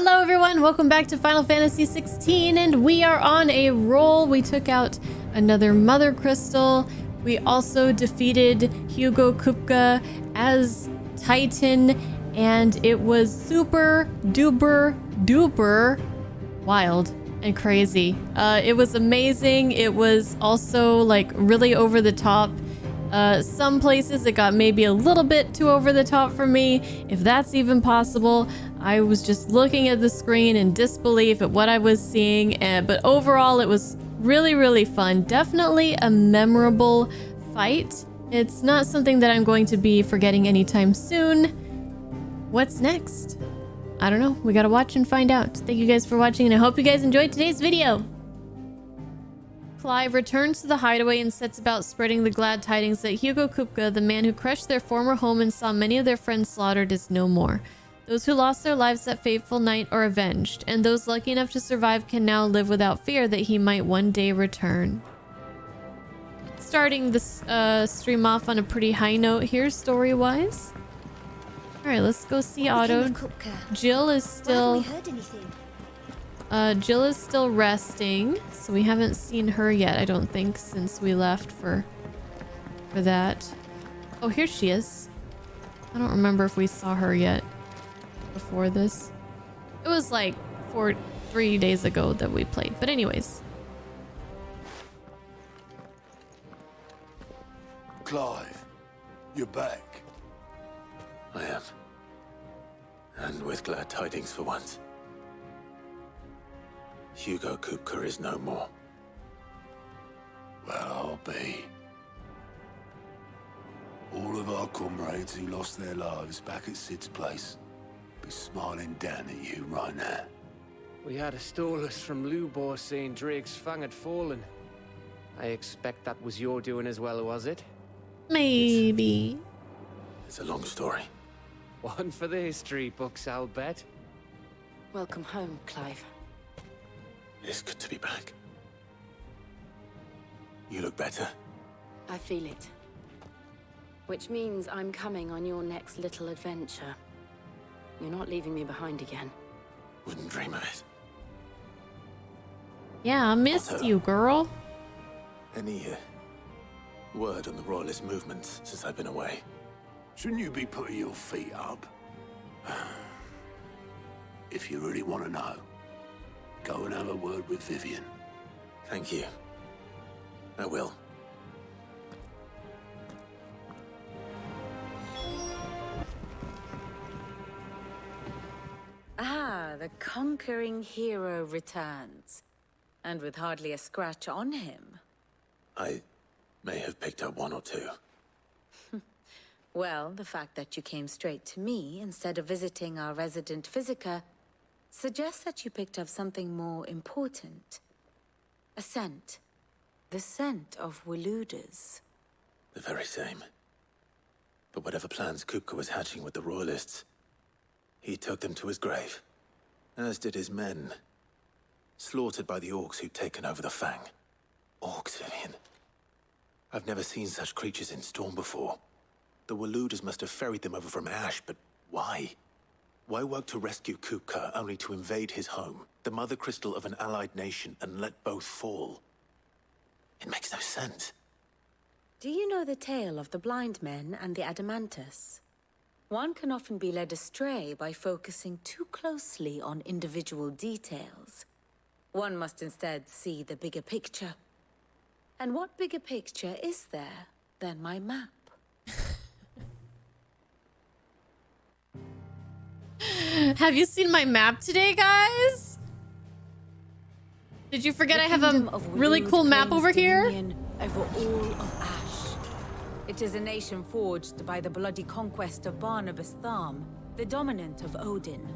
Hello everyone, welcome back to Final Fantasy XVI, and we are on a roll. We took out another Mother Crystal. We also defeated Hugo Kupka as Titan, and it was super duper wild and crazy. It was amazing. It was also like really over the top. Some places it got maybe a little bit too over the top for me, if that's even possible. I was just looking at the screen in disbelief at what I was seeing, but overall it was really fun. Definitely a memorable fight. It's not something that I'm going to be forgetting anytime soon. What's next? I don't know. We gotta watch and find out. Thank you guys for watching, and I hope you guys enjoyed today's video. Clive returns to the hideaway and sets about spreading the glad tidings that Hugo Kupka, the man who crushed their former home and saw many of their friends slaughtered, is no more. Those who lost their lives that fateful night are avenged, and those lucky enough to survive can now live without fear that he might one day return. Starting this stream off on a pretty high note here, story-wise. Alright, let's go see Otto. Jill is still... Jill is still resting, so we haven't seen her yet, I don't think, since we left for that. Oh, here she is. I don't remember if we saw her yet before this. It was like 3 days ago that we played, but anyways. Clive, you're back. I am. And with glad tidings for once. Hugo Kupka is no more. Well, I'll be. All of our comrades who lost their lives back at Sid's place be smiling down at you right now. We had a stolus from Lubor saying Drake's fang had fallen. I expect that was your doing as well, was it? Maybe. It's a long story. One for the history books, I'll bet. Welcome home, Clive. It is good to be back. You look better. I feel it. Which means I'm coming on your next little adventure. You're not leaving me behind again. Wouldn't dream of it. Yeah, I missed you, girl. Any word on the Royalist movements since I've been away? Shouldn't you be putting your feet up? If you really want to know, go and have a word with Vivian. Thank you. I will. Ah, the conquering hero returns. And with hardly a scratch on him. I may have picked up one or two. Well, the fact that you came straight to me instead of visiting our resident physiker suggests that you picked up something more important. A scent. The scent of Waludas. The very same. But whatever plans Kupka was hatching with the Royalists, he took them to his grave. As did his men. Slaughtered by the orcs who'd taken over the Fang. Orcs, Vivian. I've never seen such creatures in Storm before. The Waludas must have ferried them over from Ash, but why? Why work to rescue Kupka only to invade his home, the mother crystal of an allied nation, and let both fall? It makes no sense. Do you know the tale of the blind men and the Adamantus? One can often be led astray by focusing too closely on individual details. One must instead see the bigger picture. And what bigger picture is there than my map? Have you seen my map today, guys? Did you forget I have a really cool map over here? Over all of Ash. It is a nation forged by the bloody conquest of Barnabas Tharm, the dominant of Odin.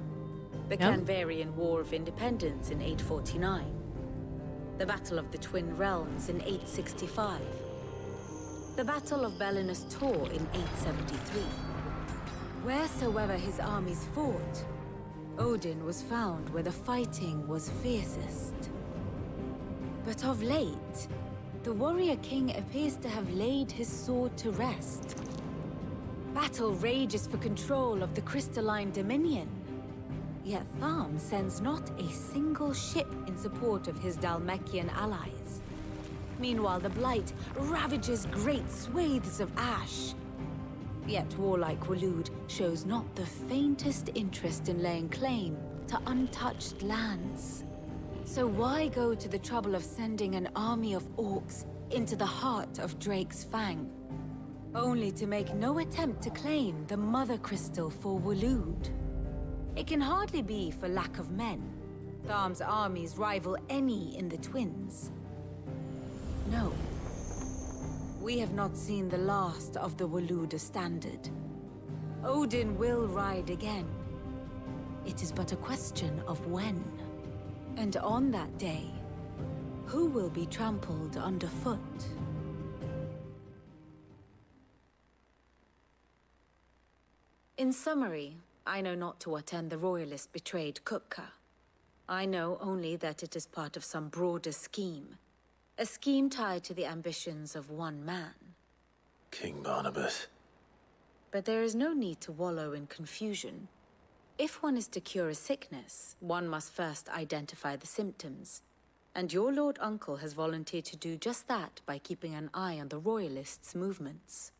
The Canvarian War of Independence in 849. The Battle of the Twin Realms in 865. The Battle of Belinus Tor in 873. Wheresoever his armies fought, Odin was found where the fighting was fiercest. But of late, the warrior king appears to have laid his sword to rest. Battle rages for control of the crystalline dominion. Yet Tharm sends not a single ship in support of his Dhalmekian allies. Meanwhile, the Blight ravages great swathes of ash. Yet warlike Waloed shows not the faintest interest in laying claim to untouched lands. So why go to the trouble of sending an army of orcs into the heart of Drake's Fang, only to make no attempt to claim the Mother Crystal for Waloed? It can hardly be for lack of men. Tharm's armies rival any in the Twins. No. We have not seen the last of the Waloed standard. Odin will ride again. It is but a question of when. And on that day, who will be trampled underfoot? In summary, I know not to what end the Royalist betrayed Kupka. I know only that it is part of some broader scheme. A scheme tied to the ambitions of one man. King Barnabas. But there is no need to wallow in confusion. If one is to cure a sickness, one must first identify the symptoms. And your Lord Uncle has volunteered to do just that by keeping an eye on the Royalists' movements.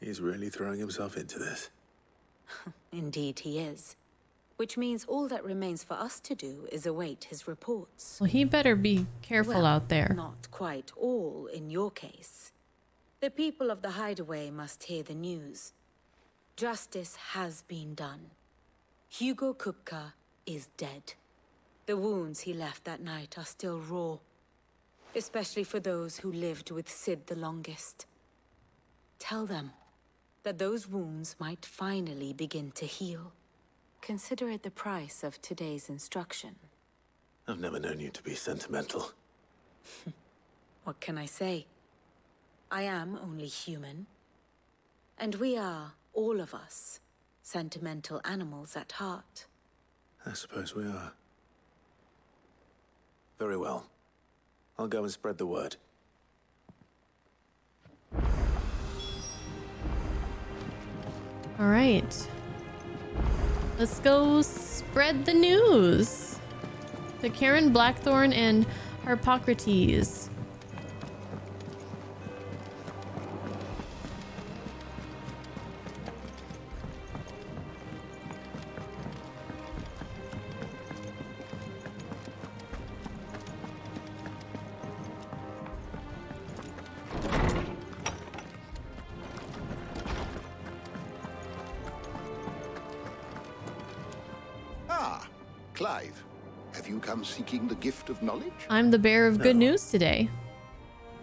He's really throwing himself into this. Indeed he is. Which means all that remains for us to do is await his reports. Well, he better be careful Well, out there. Not quite all in your case. The people of the Hideaway must hear the news. Justice has been done. Hugo Kupka is dead. The wounds he left that night are still raw. Especially for those who lived with Sid the longest. Tell them that those wounds might finally begin to heal. Consider it the price of today's instruction. I've never known you to be sentimental. What can I say? I am only human. And we are, all of us, sentimental animals at heart. I suppose we are. Very well. I'll go and spread the word. All right. Let's go spread the news to Karen Blackthorn and Harpocrates. Clive, have you come seeking the gift of knowledge? I'm the bearer of good No. news today.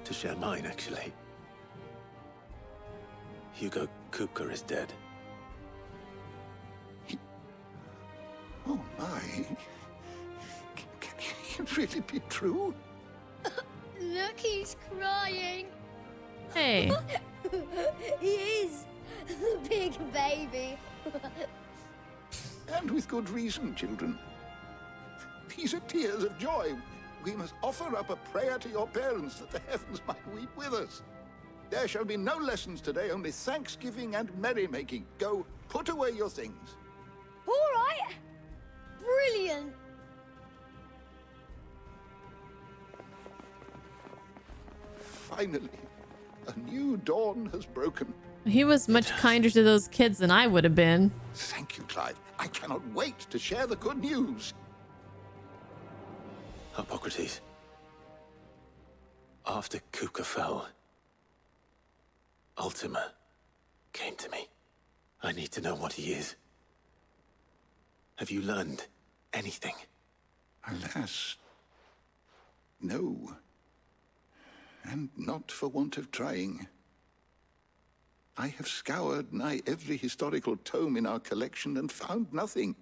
To share mine, actually. Hugo Kupka is dead. Oh my. Can it really be true? Look, he's crying. Hey, He is. The big baby. And with good reason, children. These are tears of joy. We must offer up a prayer to your parents that the heavens might weep with us. There shall be no lessons today, only thanksgiving and merrymaking. Go, put away your things. All right. Brilliant. Finally, a new dawn has broken. he was much kinder to those kids than I would have been. Thank you, Clive. I cannot wait to share the good news. Hippocrates. After Kupka fell, Ultima came to me. I need to know what he is. Have you learned anything? Alas, no. And not for want of trying. I have scoured nigh every historical tome in our collection and found nothing.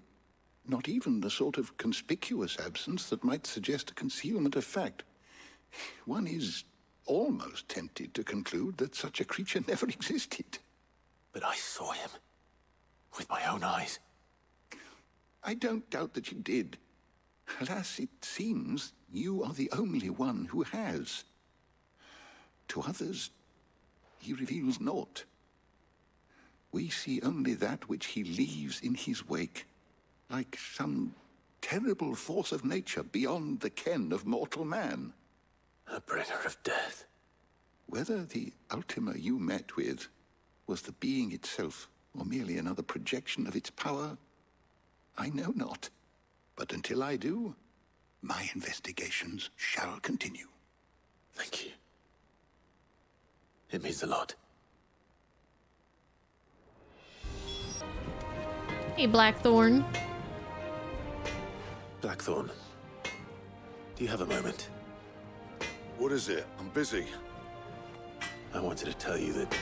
Not even the sort of conspicuous absence that might suggest a concealment of fact. One is almost tempted to conclude that such a creature never existed. But I saw him. With my own eyes. I don't doubt that you did. Alas, it seems you are the only one who has. To others, he reveals naught. We see only that which he leaves in his wake. like some terrible force of nature beyond the ken of mortal man. A bringer of death. Whether the Ultima you met with was the being itself, or merely another projection of its power, I know not. But until I do, my investigations shall continue. Thank you. It means a lot. Hey, Blackthorn. Blackthorn, do you have a moment? What is it? I'm busy. I wanted to tell you that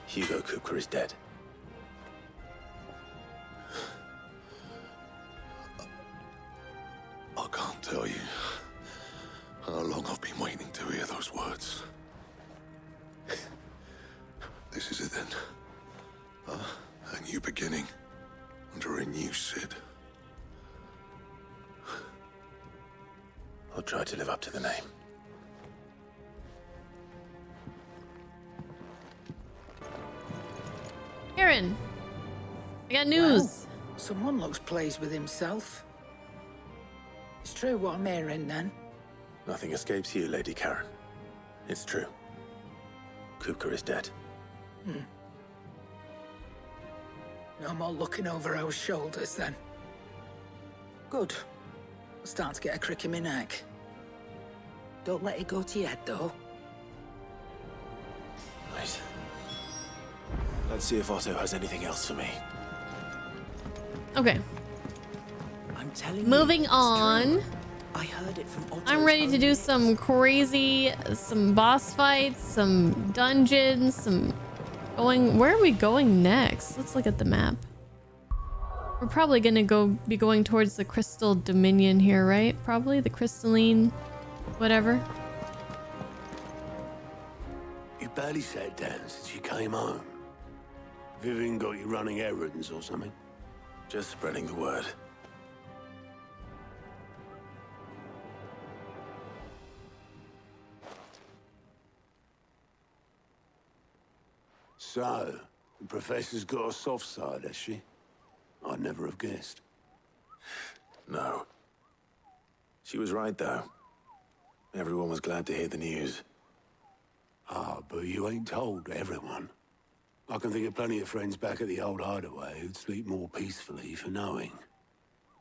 Hugo Kupka is dead. I can't tell you how long I've been waiting to hear those words. This is it then. A new beginning under a new Sid. I'll try to live up to the name. Aaron, I got news. Well, someone looks pleased with himself. It's true what I'm hearing, then. Nothing escapes you, Lady Karen. It's true. Kupka is dead. No more looking over our shoulders, then. Good. I'm starting to get a crick in my neck. Don't let it go to your head, though. Right. Let's see if Otto has anything else for me. Okay, I'm telling you. moving it's on. true. I heard it from Otto's I'm ready to own do lips. some boss fights, some dungeons, some going. Where are we going next? Let's look at the map. We're probably gonna be going towards the Crystal Dominion here, right? Probably the crystalline, whatever. You barely sat down since you came home. Vivian got you running errands or something? Just spreading the word. So, the Professor's got a soft side, has she? I'd never have guessed. No. She was right, though. Everyone was glad to hear the news. Ah, but you ain't told everyone. I can think of plenty of friends back at the old hideaway who'd sleep more peacefully for knowing.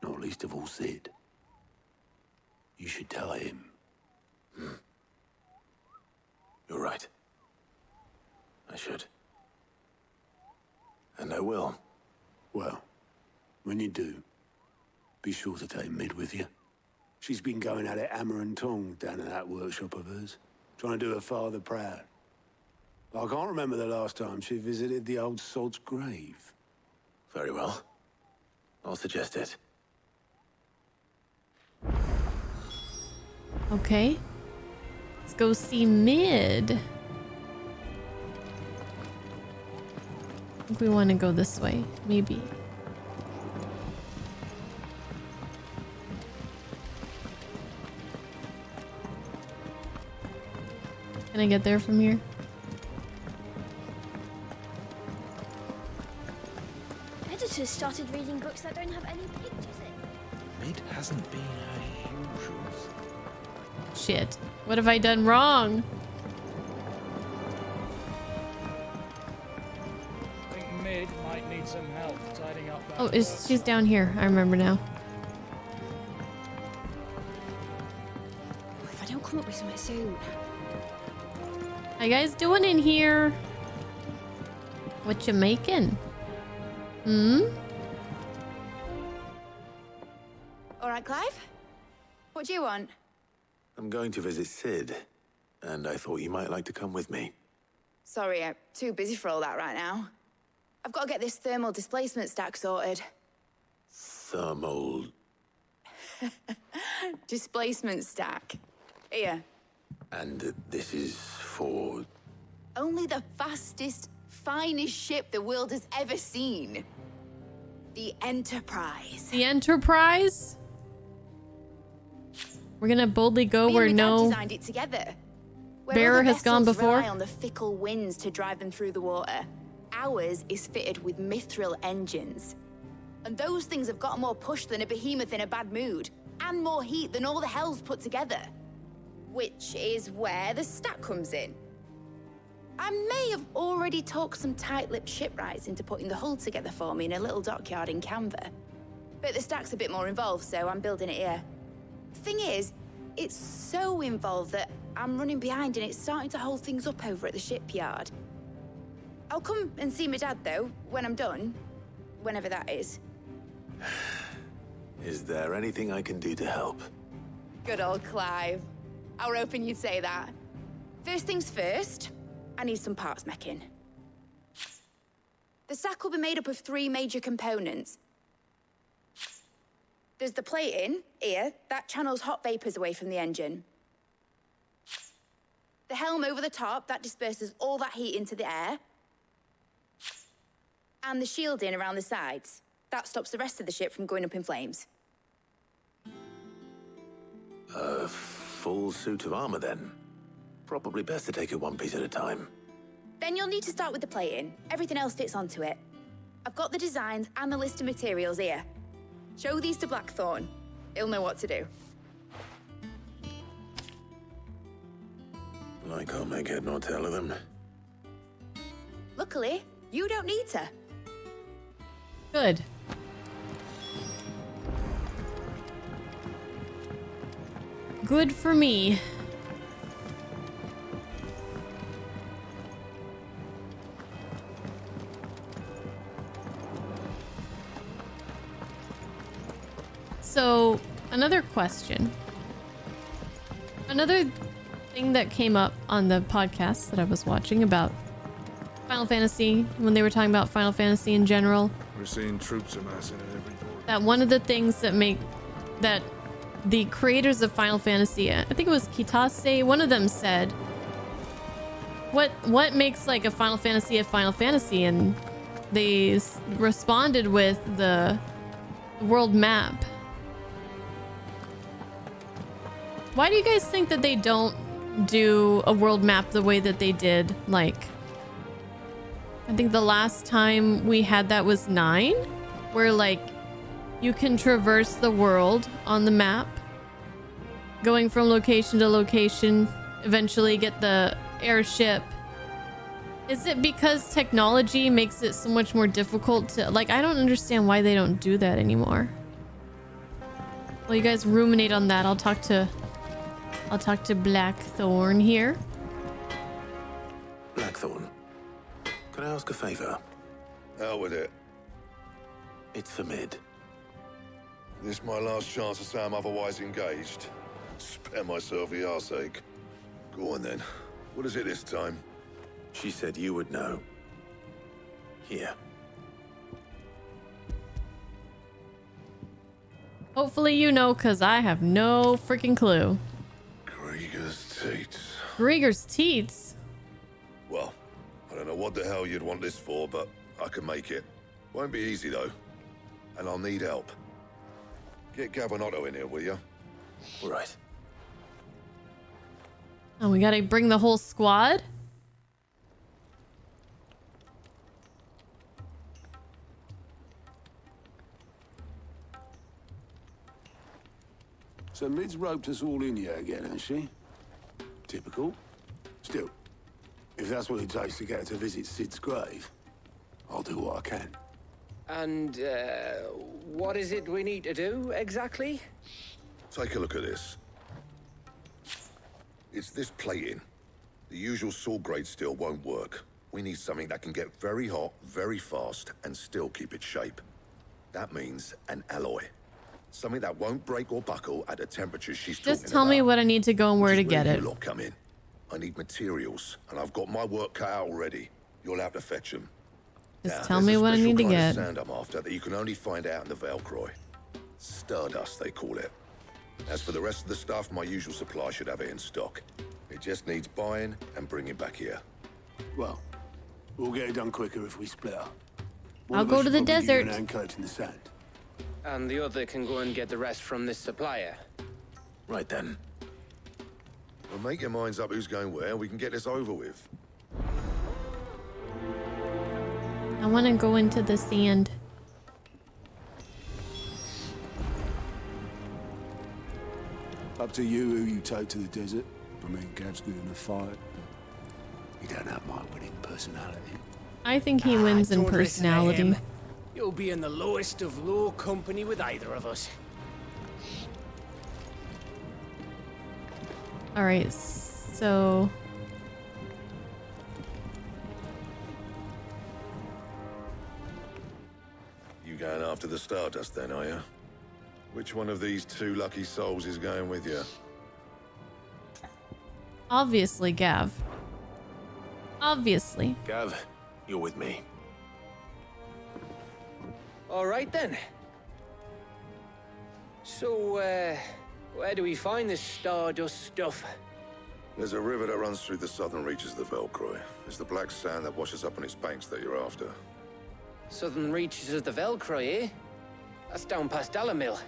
Not least of all Sid. You should tell him. You're right. I should. And I will. Well, when you do, be sure to take Mid with you. She's been going at it hammer and tong down in that workshop of hers, trying to do her father proud. I can't remember the last time she visited the old sod's grave. Very well. I'll suggest it. Okay. Let's go see Mid. I think we want to go this way, maybe. Can I get there from here? Editors started reading books that don't have any pictures in. Mid hasn't been her usual. Shit. What have I done wrong? I think Mid might need some help tidying up that. Oh, she's down here. I remember now. If I don't come up with something soon. How you guys doing in here? What you making? All right, Clive? What do you want? I'm going to visit Sid, and I thought you might like to come with me. Sorry, I'm too busy for all that right now. I've got to get this thermal displacement stack sorted. Thermal... Displacement stack. Here. And this is for... Only the fastest, finest ship the world has ever seen. The Enterprise. The Enterprise? We're gonna boldly go Me where and my dad no designed it together. Where bearer other has gone vessels before. rely on the fickle winds to drive them through the water. Ours is fitted with mithril engines. And those things have got more push than a behemoth in a bad mood. And more heat than all the hells put together. Which is where the stack comes in. I may have already talked some tight-lipped shipwrights into putting the hull together for me in a little dockyard in Canva. But the stack's a bit more involved, so I'm building it here. Thing is, it's so involved that I'm running behind and it's starting to hold things up over at the shipyard. I'll come and see my dad, though, when I'm done. Whenever that is. Is there anything I can do to help? Good old Clive. I were hoping you'd say that. First things first, I need some parts meching. The stack will be made up of 3 major components. There's the plating, here, that channels hot vapors away from the engine. The helm over the top, that disperses all that heat into the air. And the shielding around the sides. That stops the rest of the ship from going up in flames. A full suit of armor, then. Probably best to take it one piece at a time. Then you'll need to start with the plating. Everything else fits onto it. I've got the designs and the list of materials here. Show these to Blackthorn. He'll know what to do. I can't make head nor tail of them. Luckily, you don't need to. Good. Good for me. So, another question. Another thing that came up on the podcast that I was watching about Final Fantasy, when they were talking about Final Fantasy in general. We're seeing troops amassing at every port. That one of the things that the creators of Final Fantasy, I think it was Kitase, one of them said, what makes like a Final Fantasy? And they responded with the world map. Why do you guys think that they don't do a world map the way that they did? Like, I think the last time we had that was 9, where like you can traverse the world on the map, going from location to location, eventually get the airship. Is it because technology makes it so much more difficult to, like, I don't understand why they don't do that anymore. Well, you guys ruminate on that. I'll talk to Blackthorn here. Blackthorn, can I ask a favor? Out with it. It's for Mid. This my last chance to say I'm otherwise engaged. Spare myself the arseache. Go on then. What is it this time? She said you would know. Here. Hopefully you know, because I have no freaking clue. Krieger's teats. Krieger's teats? Well, I don't know what the hell you'd want this for, but I can make it. Won't be easy, though. And I'll need help. Get Gavin-Otto in here, will you? All right. Oh, we gotta bring the whole squad? So Mid's roped us all in here again, hasn't she? Typical. Still, if that's what it takes to get her to visit Sid's grave, I'll do what I can. And, what is it we need to do, exactly? Take a look at this. It's this plating. The usual sword grade steel won't work. We need something that can get very hot, very fast, and still keep its shape. That means an alloy. Something that won't break or buckle at the temperatures she's talking about. Just tell me what I need to go and where to get it. You lot come in. I need materials, and I've got my work cut out already. You'll have to fetch them. Just tell me what I need to get. There's a special kind of sand I'm after that you can only find out in the Valcroy. Stardust, they call it. As for the rest of the stuff, my usual supply should have it in stock. It just needs buying and bringing back here. Well, we'll get it done quicker if we split up. I'll go to the desert. And coat in the sand. And the other can go and get the rest from this supplier. Right then. Well, make your minds up who's going where, and we can get this over with. I want to go into the sand. Up to you who you take to the desert. I mean, Gav's good in a fight, but he don't have my winning personality. I think he wins in Don't listen to personality. him. You'll be in the lowest of low company with either of us. All right, so You going after the Stardust then, are you? Which one of these two lucky souls is going with you? obviously, Gav. Obviously. Gav, you're with me. All right then. So, where do we find this Stardust stuff? There's a river that runs through the southern reaches of the Velcroy. It's the black sand that washes up on its banks that you're after. Southern reaches of the Velcroy, eh? That's down past Alamil.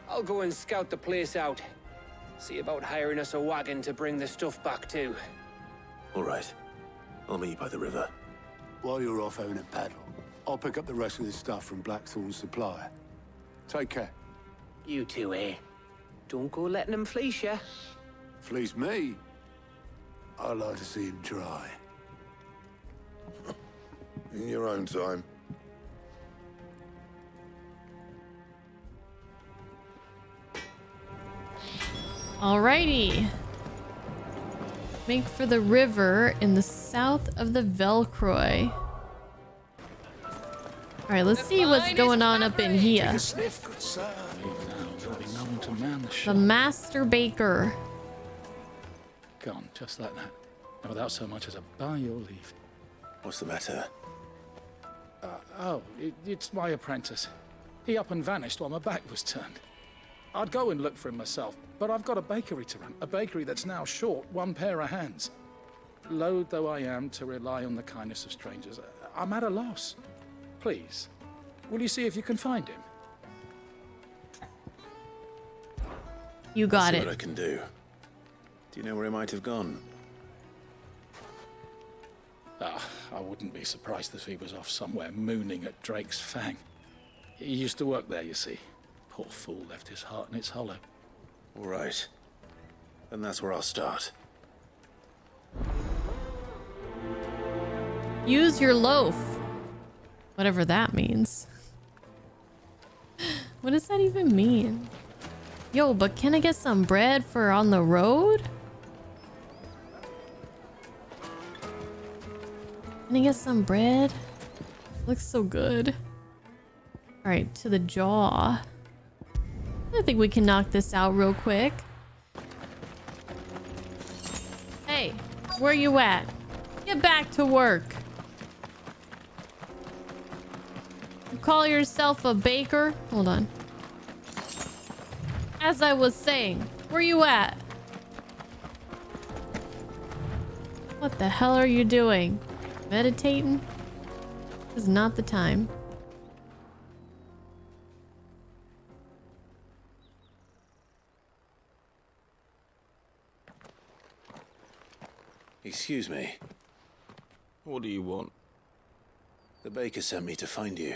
I'll go and scout the place out. See about hiring us a wagon to bring the stuff back to. All right. I'll meet you by the river. While you're off having a paddle, I'll pick up the rest of this stuff from Blackthorn's supply. Take care. You two, eh? Don't go letting him fleece ya. Fleece me? I'd like to see him try. In your own time. Alrighty. Make for the river in the south of the Velcroy. Alright, let's see what's going on up in here. Now there'll be no one to man the The shop. Master Baker. Gone, just like that. And without so much as a by your leave. What's the matter? It's my apprentice. He up and vanished while my back was turned. I'd go and look for him myself, but I've got a bakery to run. A bakery that's now short one pair of hands. Loath though I am to rely on the kindness of strangers, I'm at a loss. Please, will you see if you can find him? You got See it. what I can do. Do you know where he might have gone? I wouldn't be surprised if he was off somewhere mooning at Drake's Fang. He used to work there, you see. Poor fool left his heart in its hollow. All right. Then that's where I'll start. Use your loaf. Whatever that means. What does that even mean? Yo, but can I get some bread for on the road? Can I get some bread? Looks so good. Alright, to the jaw. I think we can knock this out real quick. Hey, where you at? Get back to work. You call yourself a baker? Hold on. As I was saying, where you at? What the hell are you doing? Meditating? This is not the time. Excuse me. What do you want? The baker sent me to find you.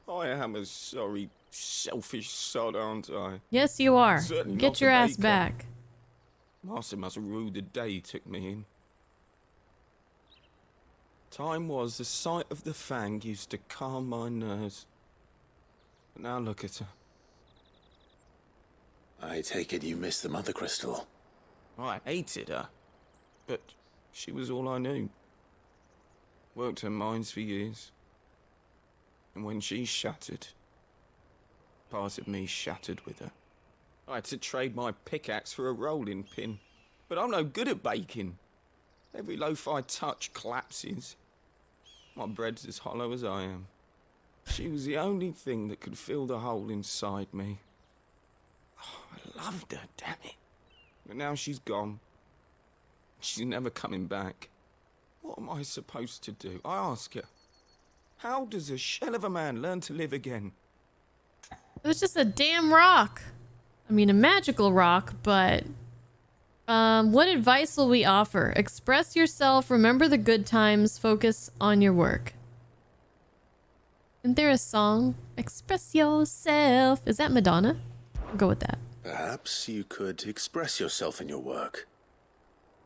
I am a sorry, selfish sod, aren't I? Yes, you are. Certainly Get not your the ass baker. back. Master must have ruled the day he took me in. Time was the sight of the Fang used to calm my nerves. But now look at her. I take it you missed the Mother Crystal. I hated her, but she was all I knew. Worked her mines for years. And when she shattered, part of me shattered with her. I had to trade my pickaxe for a rolling pin, but I'm no good at baking. Every loaf I touch collapses. My bread's as hollow as I am. She was the only thing that could fill the hole inside me. Oh, I loved her, damn it. But now she's gone. She's never coming back. What am I supposed to do? I ask her. How does a shell of a man learn to live again? It was just a damn rock. I mean, a magical rock, but... what advice will we offer? Express yourself, remember the good times, focus on your work. Isn't there a song? Express yourself. Is that Madonna? I'll go with that. Perhaps you could express yourself in your work.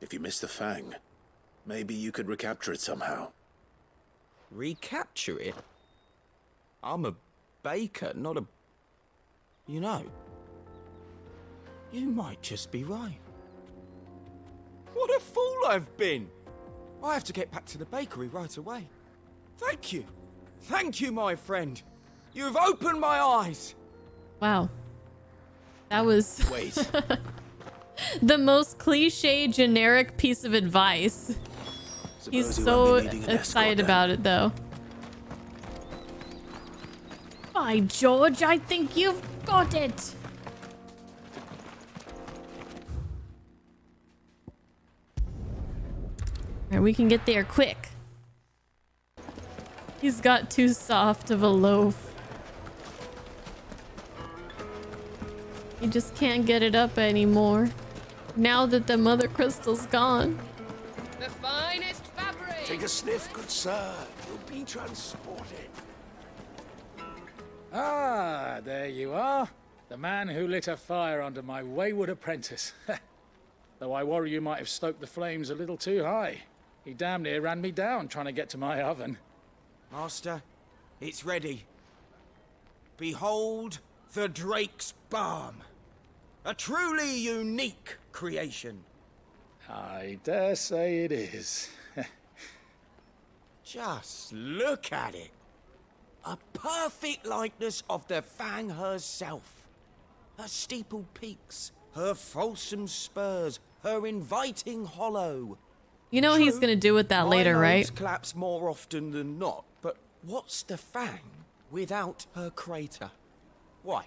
If you miss the Fang, maybe you could recapture it somehow. Recapture it? I'm a baker, not a... You know, you might just be right. What a fool I've been! I have to get back to the bakery right away. Thank you. Thank you, my friend. You've opened my eyes. Wow. That was Wait. the most cliche, generic piece of advice. He's so excited about it, though. By George, I think you've got it. Alright, we can get there quick. He's got too soft of a loaf. He just can't get it up anymore. Now that the mother crystal's gone. The finest fabric! Take a sniff, good sir. You'll be transported. Ah, there you are. The man who lit a fire under my wayward apprentice. Though I worry you might have stoked the flames a little too high. He damn near ran me down trying to get to my oven. Master, it's ready. Behold the Drake's Balm. A truly unique creation. I dare say it is. Just look at it. A perfect likeness of the Fang herself. Her steepled peaks, her fulsome spurs, her inviting hollow. You know what he's gonna do with that later, right? Collapse more often than not, but what's the Fang without her crater? Why,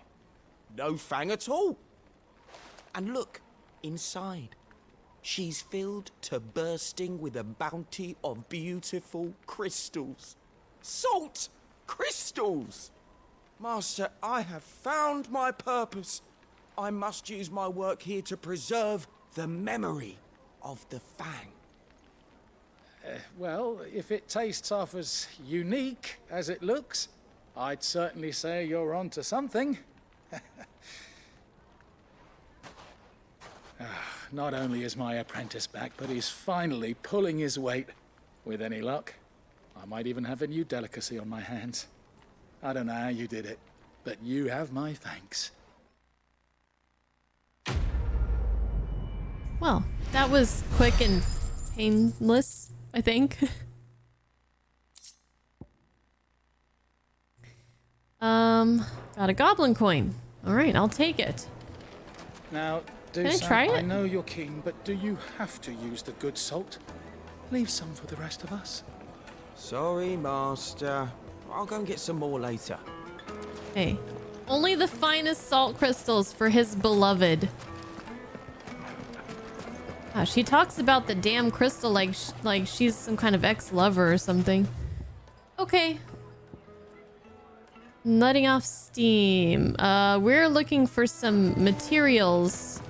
no Fang at all. And look, inside. She's filled to bursting with a bounty of beautiful crystals. Salt crystals! Master, I have found my purpose. I must use my work here to preserve the memory of the Fang. Well, if it tastes half as unique as it looks, I'd certainly say you're onto something. Not only is my apprentice back, but he's finally pulling his weight. With any luck, I might even have a new delicacy on my hands. I don't know how you did it, but you have my thanks. Well, that was quick and painless, I think. Got a goblin coin. All right, I'll take it. Now, Can I try it? I know you're keen, but do you have to use the good salt? Leave some for the rest of us. Sorry, Master. I'll go and get some more later. Hey, only the finest salt crystals for his beloved. She talks about the damn crystal like she's some kind of ex-lover or something. Okay. Letting off steam. We're looking for some materials.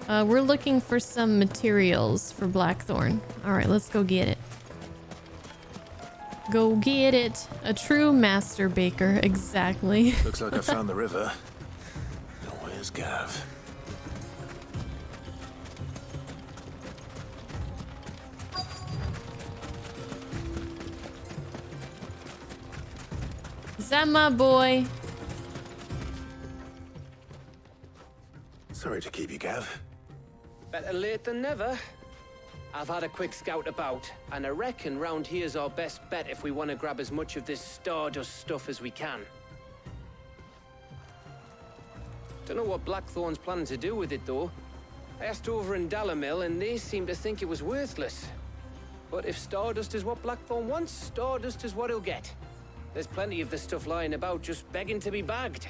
We're looking for some materials for Blackthorn. All right, let's go get it. Go get it. A true master baker, exactly. Looks like I found the river. Now where's Gav? Is that my boy? Sorry to keep you, Gav. Better late than never. I've had a quick scout about, and I reckon round here's our best bet if we want to grab as much of this Stardust stuff as we can. Don't know what Blackthorn's planning to do with it, though. I asked over in Dalamil, and they seem to think it was worthless. But if Stardust is what Blackthorn wants, Stardust is what he'll get. There's plenty of the stuff lying about, just begging to be bagged.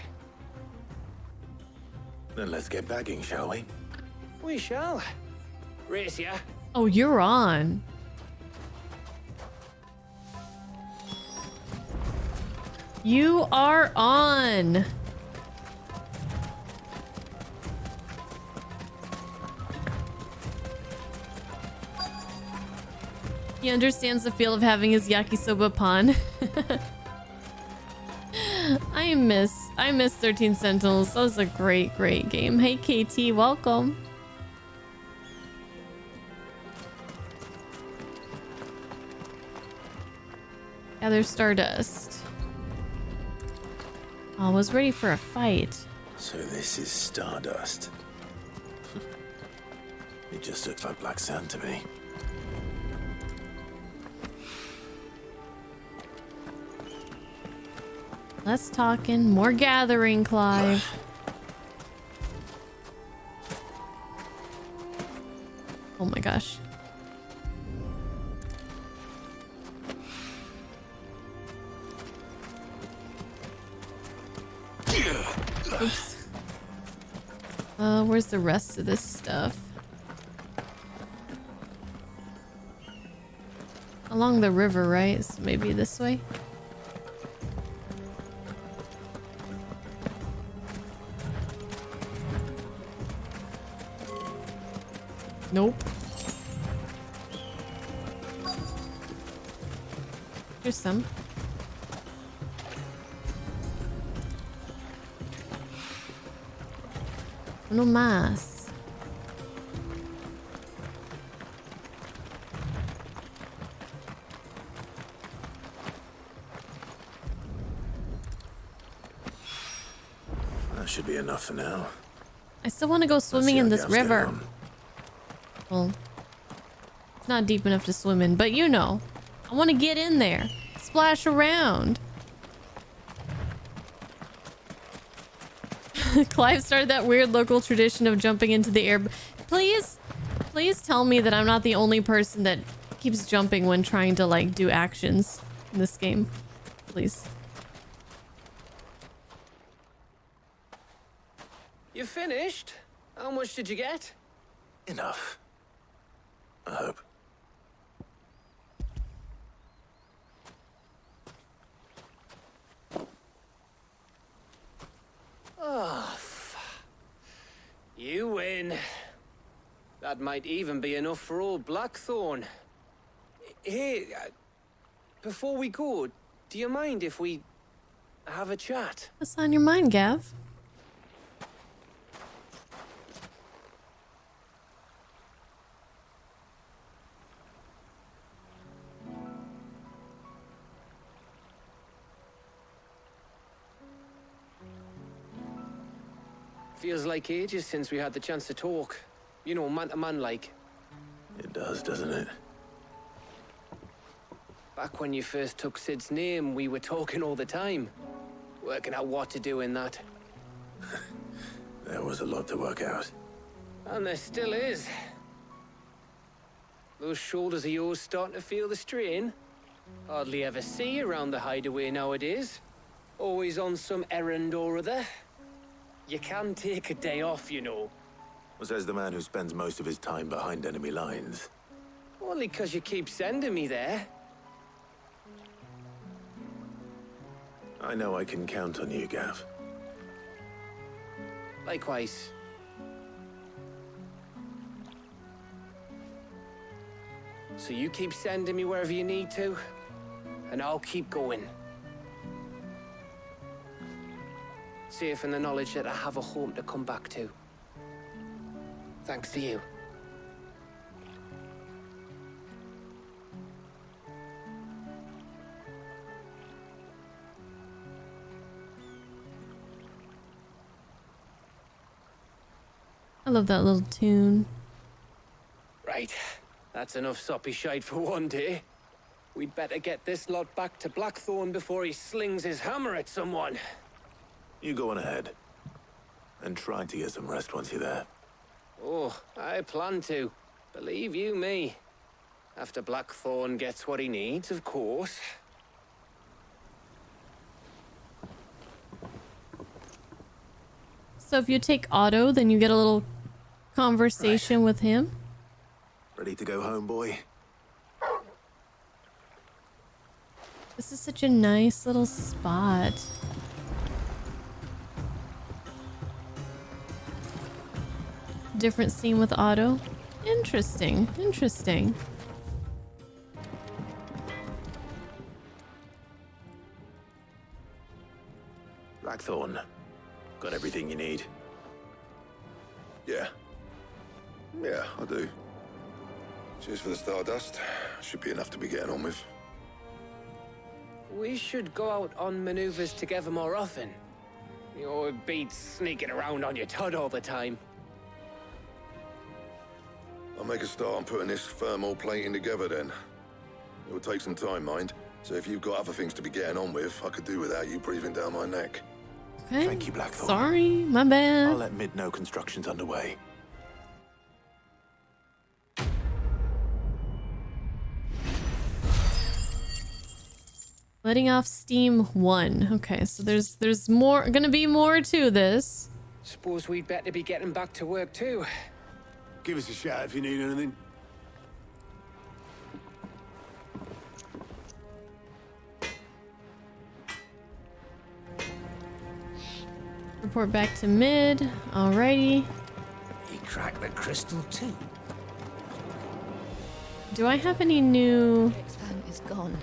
Then let's get bagging, shall we? We shall. Race ya. Oh, you're on. You are on. He understands the feel of having his yakisoba pan. I miss 13 Sentinels. That was a great game. Hey KT, welcome. Gather stardust. I was ready for a fight. So this is stardust. It just looks like black sand to me. Less talking, more gathering, Clive. Oh my gosh. Oops. Where's the rest of this stuff? Along the river, right? So maybe this way? Nope. Here's some. No más. That should be enough for now. I still want to go swimming in this river. Well, it's not deep enough to swim in, but you know, I want to get in there, splash around. Clive started that weird local tradition of jumping into the air. Please tell me that I'm not the only person that keeps jumping when trying to like do actions in this game. Please. You finished? How much did you get? Enough. I hope. Oh, you win. That might even be enough for old Blackthorn. Hey, before we go, do you mind if we have a chat? What's on your mind, Gav? Feels like ages since we had the chance to talk. You know, man to man like. It does, doesn't it? Back when you first took Sid's name, we were talking all the time. Working out what to do in that. There was a lot to work out. And there still is. Those shoulders of yours starting to feel the strain. Hardly ever see you around the hideaway nowadays. Always on some errand or other. You can take a day off, you know. Well, says the man who spends most of his time behind enemy lines. Only 'cause you keep sending me there. I know I can count on you, Gav. Likewise. So you keep sending me wherever you need to, and I'll keep going. Safe in the knowledge that I have a home to come back to. Thanks to you. I love that little tune. Right. That's enough soppy shite for one day. We'd better get this lot back to Blackthorn before he slings his hammer at someone. You go on ahead. And try to get some rest once you're there. Oh, I plan to. Believe you me. After Blackthorn gets what he needs, of course. So if you take Otto, then you get a little conversation with him. Ready to go home, boy? This is such a nice little spot. Different scene with Otto. Interesting, interesting. Blackthorn, got everything you need? Yeah. Yeah, I do. Cheers for the stardust. Should be enough to be getting on with. We should go out on maneuvers together more often. You'll be sneaking around on your Todd all the time. I'll make a start on putting this thermal plating together then. It will take some time, mind. So if you've got other things to be getting on with, I could do without you breathing down my neck. Okay. Thank you, Blackthorn. Sorry, my bad. I'll let Mid know construction's underway. Letting off steam 1. Okay, so there's more, gonna be more to this. Suppose we'd better be getting back to work too. Give us a shout if you need anything. Report back to Mid. Alrighty. He cracked the crystal too. Do I have any new... FF7 is gone.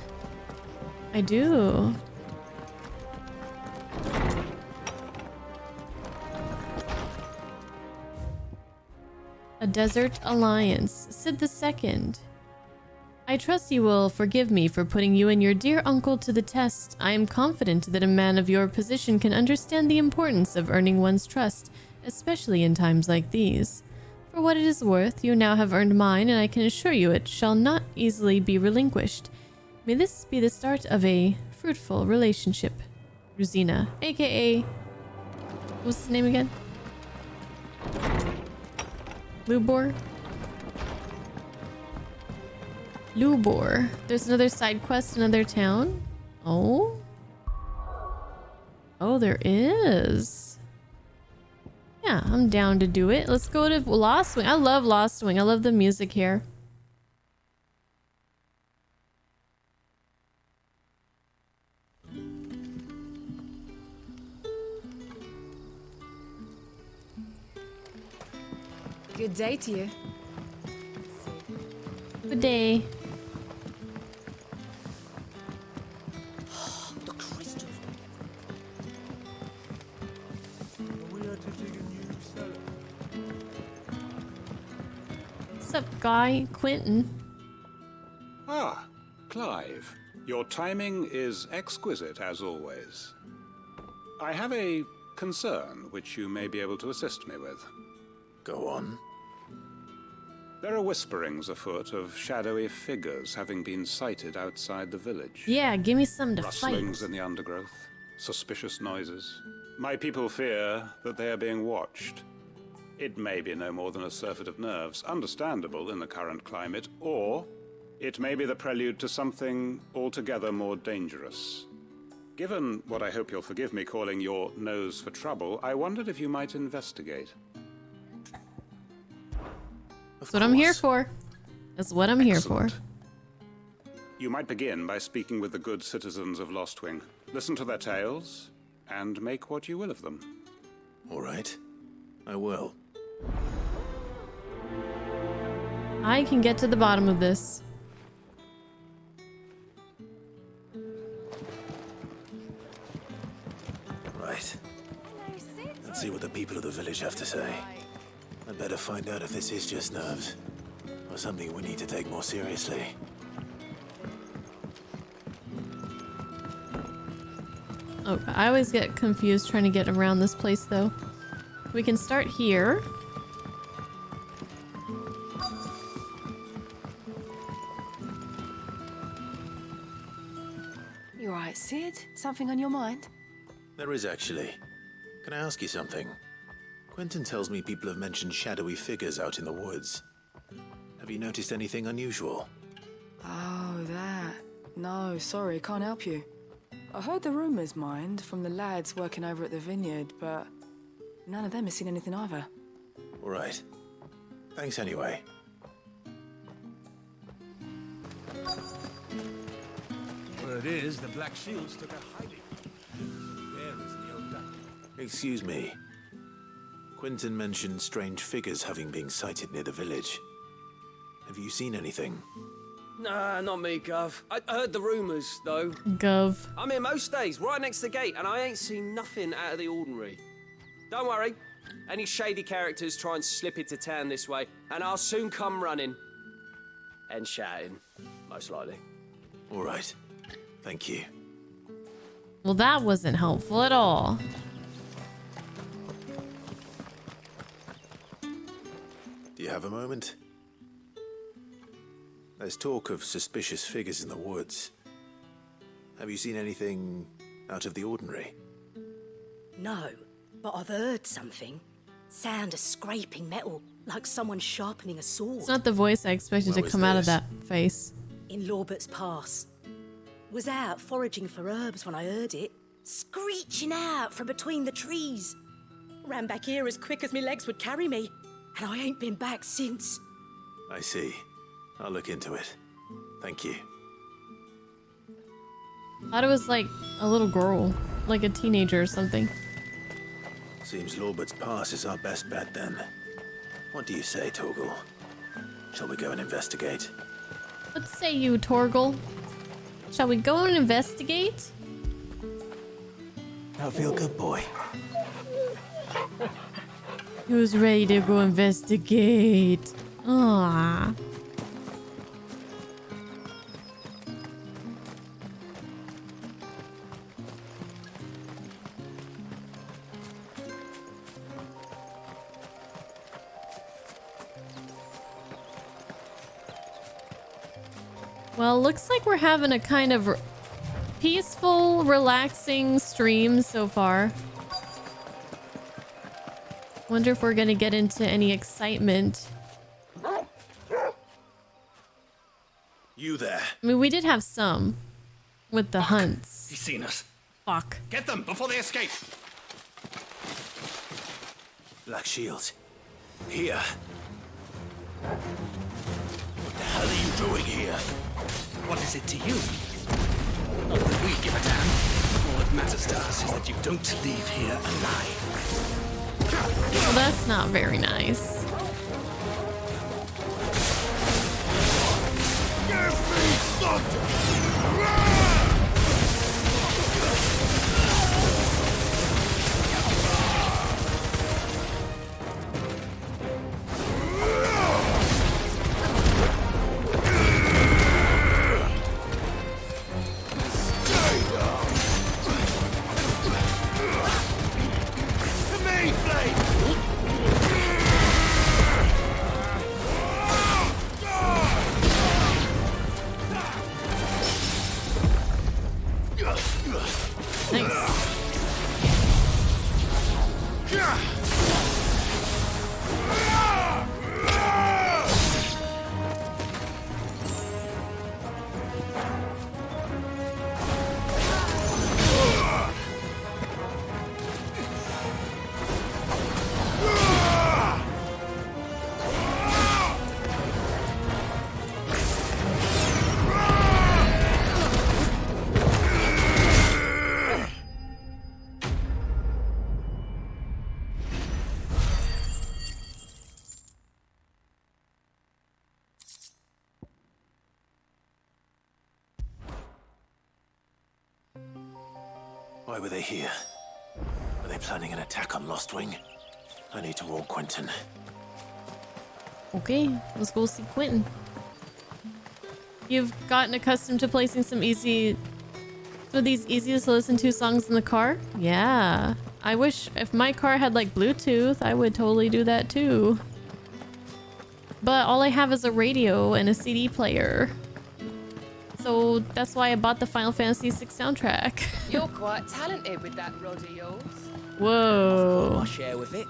I do. A Desert Alliance. Sid II. I trust you will forgive me for putting you and your dear uncle to the test. I am confident that a man of your position can understand the importance of earning one's trust, especially in times like these. For what it is worth, you now have earned mine, and I can assure you it shall not easily be relinquished. May this be the start of a fruitful relationship. Rosina, aka... what's his name again? Lubor? Lubor. There's another side quest, another town. Oh? Oh, there is. Yeah, I'm down to do it. Let's go to Lost Wing. I love Lost Wing. I love the music here. Good day to you. Good day. The crystals. What's up, Guy? Quentin. Ah, Clive. Your timing is exquisite, as always. I have a concern which you may be able to assist me with. Go on. There are whisperings afoot of shadowy figures having been sighted outside the village. Yeah, give me some to Rustlings fight. in the undergrowth, suspicious noises. My people fear that they are being watched. It may be no more than a surfeit of nerves, understandable in the current climate, or it may be the prelude to something altogether more dangerous. Given what I hope you'll forgive me calling your nose for trouble, I wondered if you might investigate. That's what I'm here for. That's what I'm here for. You might begin by speaking with the good citizens of Lostwing. Listen to their tales, and make what you will of them. All right. I will. I can get to the bottom of this. Right. Let's see what the people of the village have to say. I'd better find out if this is just nerves, or something we need to take more seriously. Oh, I always get confused trying to get around this place, though. We can start here. You alright, Sid? Something on your mind? There is actually. Can I ask you something? Quentin tells me people have mentioned shadowy figures out in the woods. Have you noticed anything unusual? Oh, that. No, sorry, can't help you. I heard the rumours, mind, from the lads working over at the vineyard, but none of them has seen anything either. All right. Thanks anyway. Where it is, the Black Shields took a hiding. There is the old duck. Excuse me. Quentin mentioned strange figures having been sighted near the village. Have you seen anything? Nah, not me, Gov. I heard the rumours, though. Gov. I'm here most days, right next to the gate, and I ain't seen nothing out of the ordinary. Don't worry. Any shady characters try and slip into town this way, and I'll soon come running. And shouting, most likely. All right. Thank you. Well, that wasn't helpful at all. Do you have a moment? There's talk of suspicious figures in the woods. Have you seen anything out of the ordinary? No, but I've heard something. Sound of scraping metal, like someone sharpening a sword. It's not the voice I expected to come out of that face. In Lorbert's Pass. Was out foraging for herbs when I heard it. Screeching out from between the trees. Ran back here as quick as my legs would carry me. And I ain't been back since. I see. I'll look into it. Thank you. Thought it was like a little girl, like a teenager or something. Seems Lorbert's Pass is our best bet then. What do you say, Torgal? Shall we go and investigate? What say you, Torgal? Shall we go and investigate? I feel good, boy. He was ready to go investigate. Ah. Well, looks like we're having a kind of peaceful, relaxing stream so far. Wonder if we're gonna get into any excitement. You there? I mean, we did have some with the hunts. He's seen us. Fuck. Get them before they escape. Black Shields. Here. What the hell are you doing here? What is it to you? Not that we give a damn. All that matters to us is that you don't leave here alive. Well, that's not very nice. Give me something! Why were they here? Were they planning an attack on Lost Wing? I need to warn Quentin. Okay, let's go see Quentin. You've gotten accustomed to placing some these easiest to listen to songs in the car? Yeah. I wish if my car had like Bluetooth, I would totally do that too. But all I have is a radio and a CD player. So that's why I bought the Final Fantasy VI soundtrack. You're quite talented with that rod of yours. Whoa. I've got my share with it,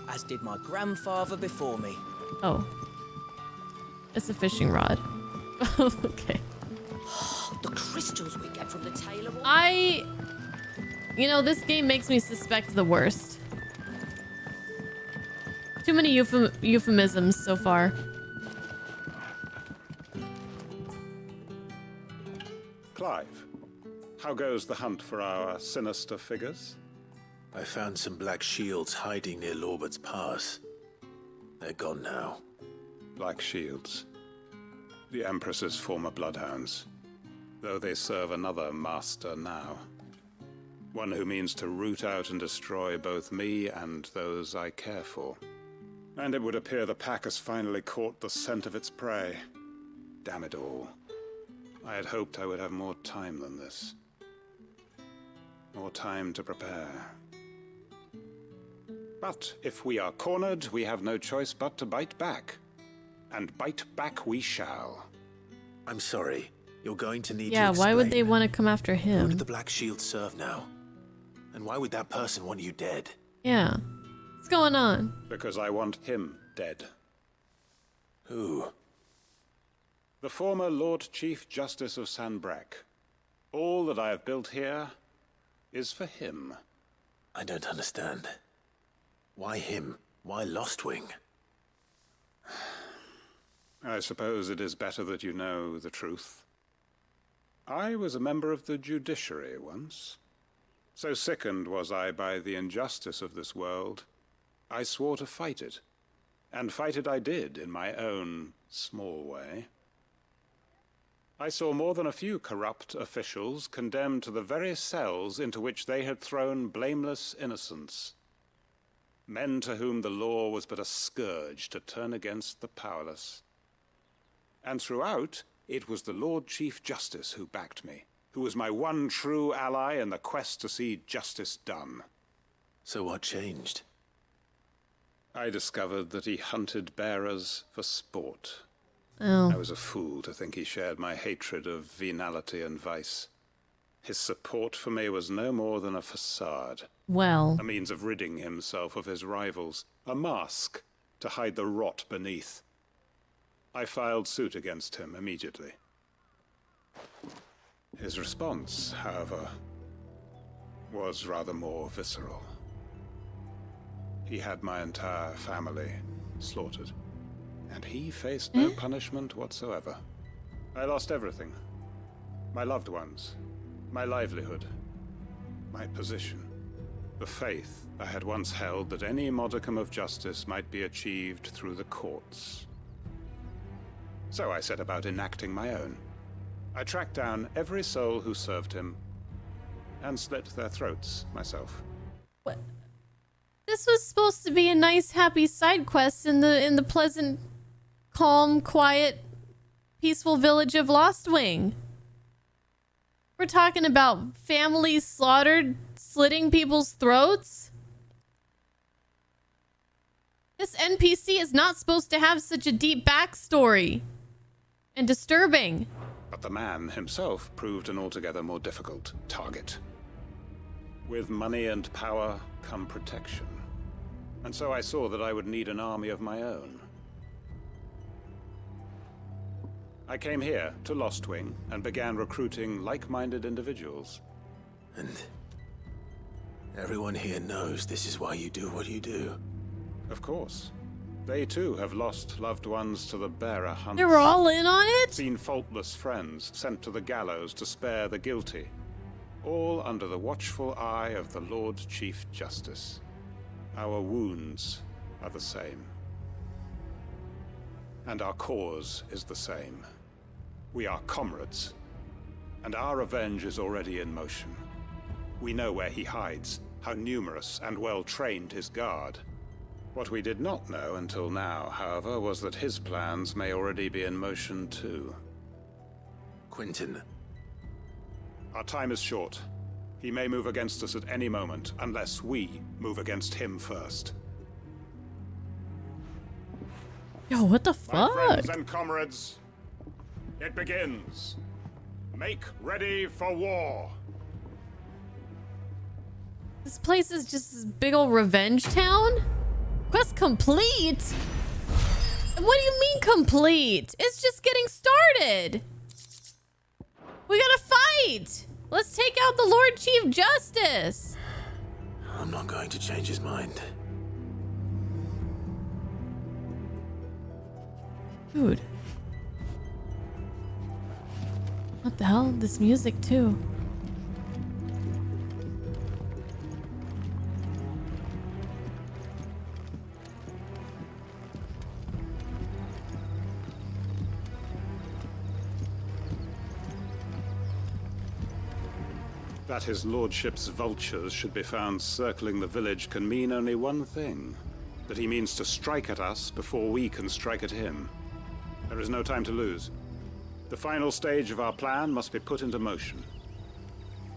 as did my grandfather before me. Oh. It's a fishing rod. Okay. The crystals we get from the Taylor Wall. You know, this game makes me suspect the worst. Too many euphemisms so far. Clive, how goes the hunt for our sinister figures? I found some black shields hiding near Lorbert's Pass. They're gone now. Black shields. The Empress's former bloodhounds, though they serve another master now. One who means to root out and destroy both me and those I care for. And it would appear the pack has finally caught the scent of its prey. Damn it all. I had hoped I would have more time than this. More time to prepare. But if we are cornered, we have no choice but to bite back. And bite back we shall. I'm sorry. You're going to need to Yeah, why would explain. they want to come after Who him? did the Black Shield serve now? And why would that person want you dead? Yeah. What's going on? Because I want him dead. Who? The former Lord Chief Justice of Sanbreque. All that I have built here is for him. I don't understand. Why him? Why Lostwing? I suppose it is better that you know the truth. I was a member of the judiciary once. So sickened was I by the injustice of this world, I swore to fight it. And fight it I did in my own small way. I saw more than a few corrupt officials condemned to the very cells into which they had thrown blameless innocents. Men to whom the law was but a scourge to turn against the powerless. And throughout, it was the Lord Chief Justice who backed me, who was my one true ally in the quest to see justice done. So what changed? I discovered that he hunted bearers for sport. Oh. I was a fool to think he shared my hatred of venality and vice. His support for me was no more than a facade. Well. A means of ridding himself of his rivals. A mask to hide the rot beneath. I filed suit against him immediately. His response, however, was rather more visceral. He had my entire family slaughtered. And he faced no punishment whatsoever. I lost everything. My loved ones, my livelihood, my position, the faith I had once held that any modicum of justice might be achieved through the courts. So I set about enacting my own. I tracked down every soul who served him and slit their throats myself. What? This was supposed to be a nice, happy side quest in the pleasant, calm, quiet, peaceful village of Lostwing. We're talking about families slaughtered, slitting people's throats. This NPC is not supposed to have such a deep backstory. And disturbing. But the man himself proved an altogether more difficult target. With money and power come protection. And so I saw that I would need an army of my own. I came here to Lostwing and began recruiting like-minded individuals. And everyone here knows this is why you do what you do. Of course. They too have lost loved ones to the bearer hunts. They were all in on it? Seen faultless friends sent to the gallows to spare the guilty. All under the watchful eye of the Lord Chief Justice. Our wounds are the same. And our cause is the same. We are comrades. And our revenge is already in motion. We know where he hides, how numerous and well-trained his guard. What we did not know until now, however, was that his plans may already be in motion too. Quentin. Our time is short. He may move against us at any moment, unless we move against him first. Yo, what the My fuck? friends and comrades, it begins. Make ready for war. This place is just this big old revenge town? Quest complete? What do you mean complete? It's just getting started. We gotta fight. Let's take out the Lord Chief Justice. I'm not going to change his mind. Dude. What the hell? This music too. That his lordship's vultures should be found circling the village can mean only one thing. That he means to strike at us before we can strike at him. There is no time to lose. The final stage of our plan must be put into motion.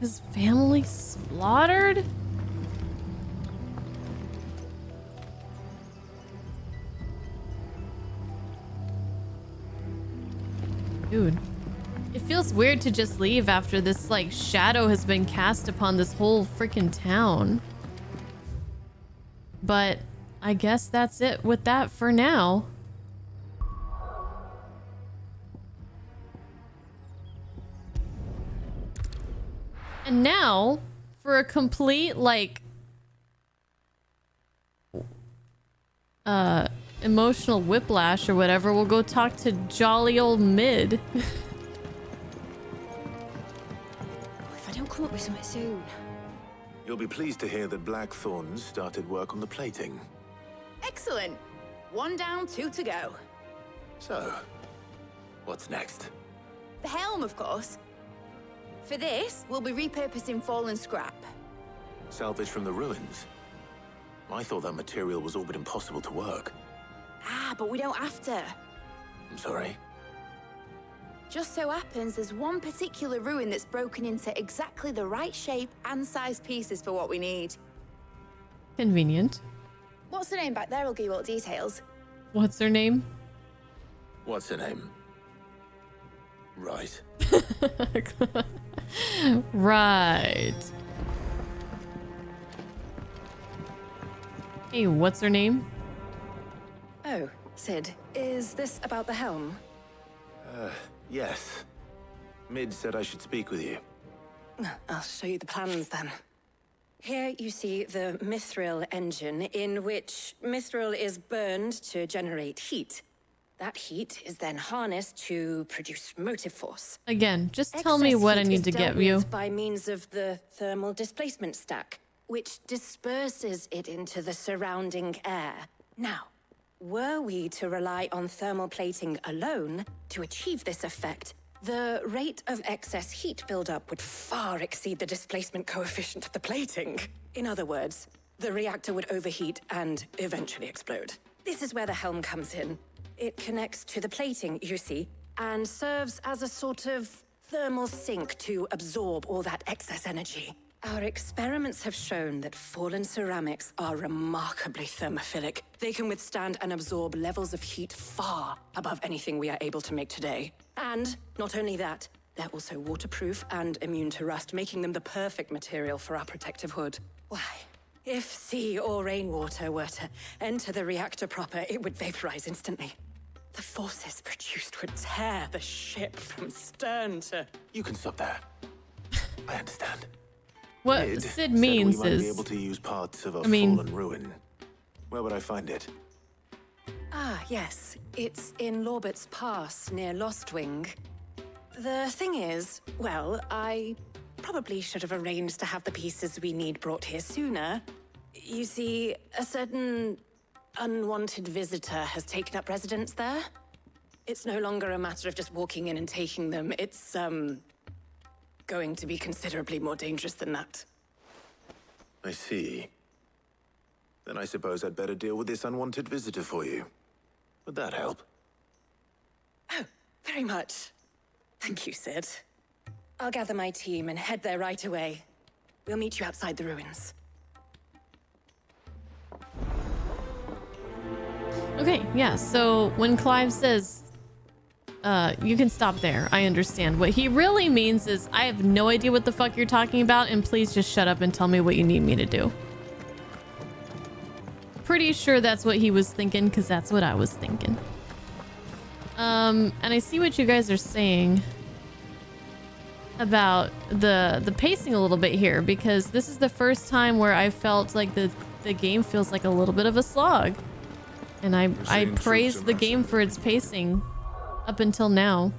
His family slaughtered? Dude. It feels weird to just leave after this, like, shadow has been cast upon this whole freaking town. But I guess that's it with that for now. And now, for a complete, like, emotional whiplash or whatever, we'll go talk to jolly old Mid. If I don't come up with something soon. You'll be pleased to hear that Blackthorn started work on the plating. Excellent. 1 down, 2 to go. So, what's next? The helm, of course. For this, we'll be repurposing fallen scrap. Salvage from the ruins? I thought that material was all but impossible to work. Ah, but we don't have to. I'm sorry. Just so happens there's one particular ruin that's broken into exactly the right shape and size pieces for what we need. Convenient. What's the name back there? I'll give you all the details. What's her name? What's her name? Right. Right. Hey, what's her name? Oh, Sid, is this about the helm? Yes. Mid said I should speak with you. I'll show you the plans then. Here you see the mithril engine, in which mithril is burned to generate heat. That heat is then harnessed to produce motive force. Again, just tell me what I need to get you. By means of the thermal displacement stack, which disperses it into the surrounding air. Now, were we to rely on thermal plating alone to achieve this effect, the rate of excess heat buildup would far exceed the displacement coefficient of the plating. In other words, the reactor would overheat and eventually explode. This is where the helm comes in. It connects to the plating, you see, and serves as a sort of thermal sink to absorb all that excess energy. Our experiments have shown that fallen ceramics are remarkably thermophilic. They can withstand and absorb levels of heat far above anything we are able to make today. And not only that, they're also waterproof and immune to rust, making them the perfect material for our protective hood. Why, if sea or rainwater were to enter the reactor proper, it would vaporize instantly. The forces produced would tear the ship from stern to... You can stop there. I understand. What Mid Sid means said we might is... be able to use parts of a fallen ruin. Where would I find it? Ah, yes. It's in Lorbert's Pass, near Lostwing. The thing is, well, I probably should have arranged to have the pieces we need brought here sooner. You see, a certain unwanted visitor has taken up residence there. It's no longer a matter of just walking in and taking them. It's, going to be considerably more dangerous than that. I see. Then I suppose I'd better deal with this unwanted visitor for you. Would that help? Oh, very much. Thank you, Sid. I'll gather my team and head there right away. We'll meet you outside the ruins. Okay, yeah, so when Clive says, you can stop there, I understand. What he really means is, I have no idea what the fuck you're talking about, and please just shut up and tell me what you need me to do. Pretty sure that's what he was thinking, because that's what I was thinking. And I see what you guys are saying about the pacing a little bit here, because this is the first time where I felt like the game feels like a little bit of a slog. And I praise the game for its pacing up until now.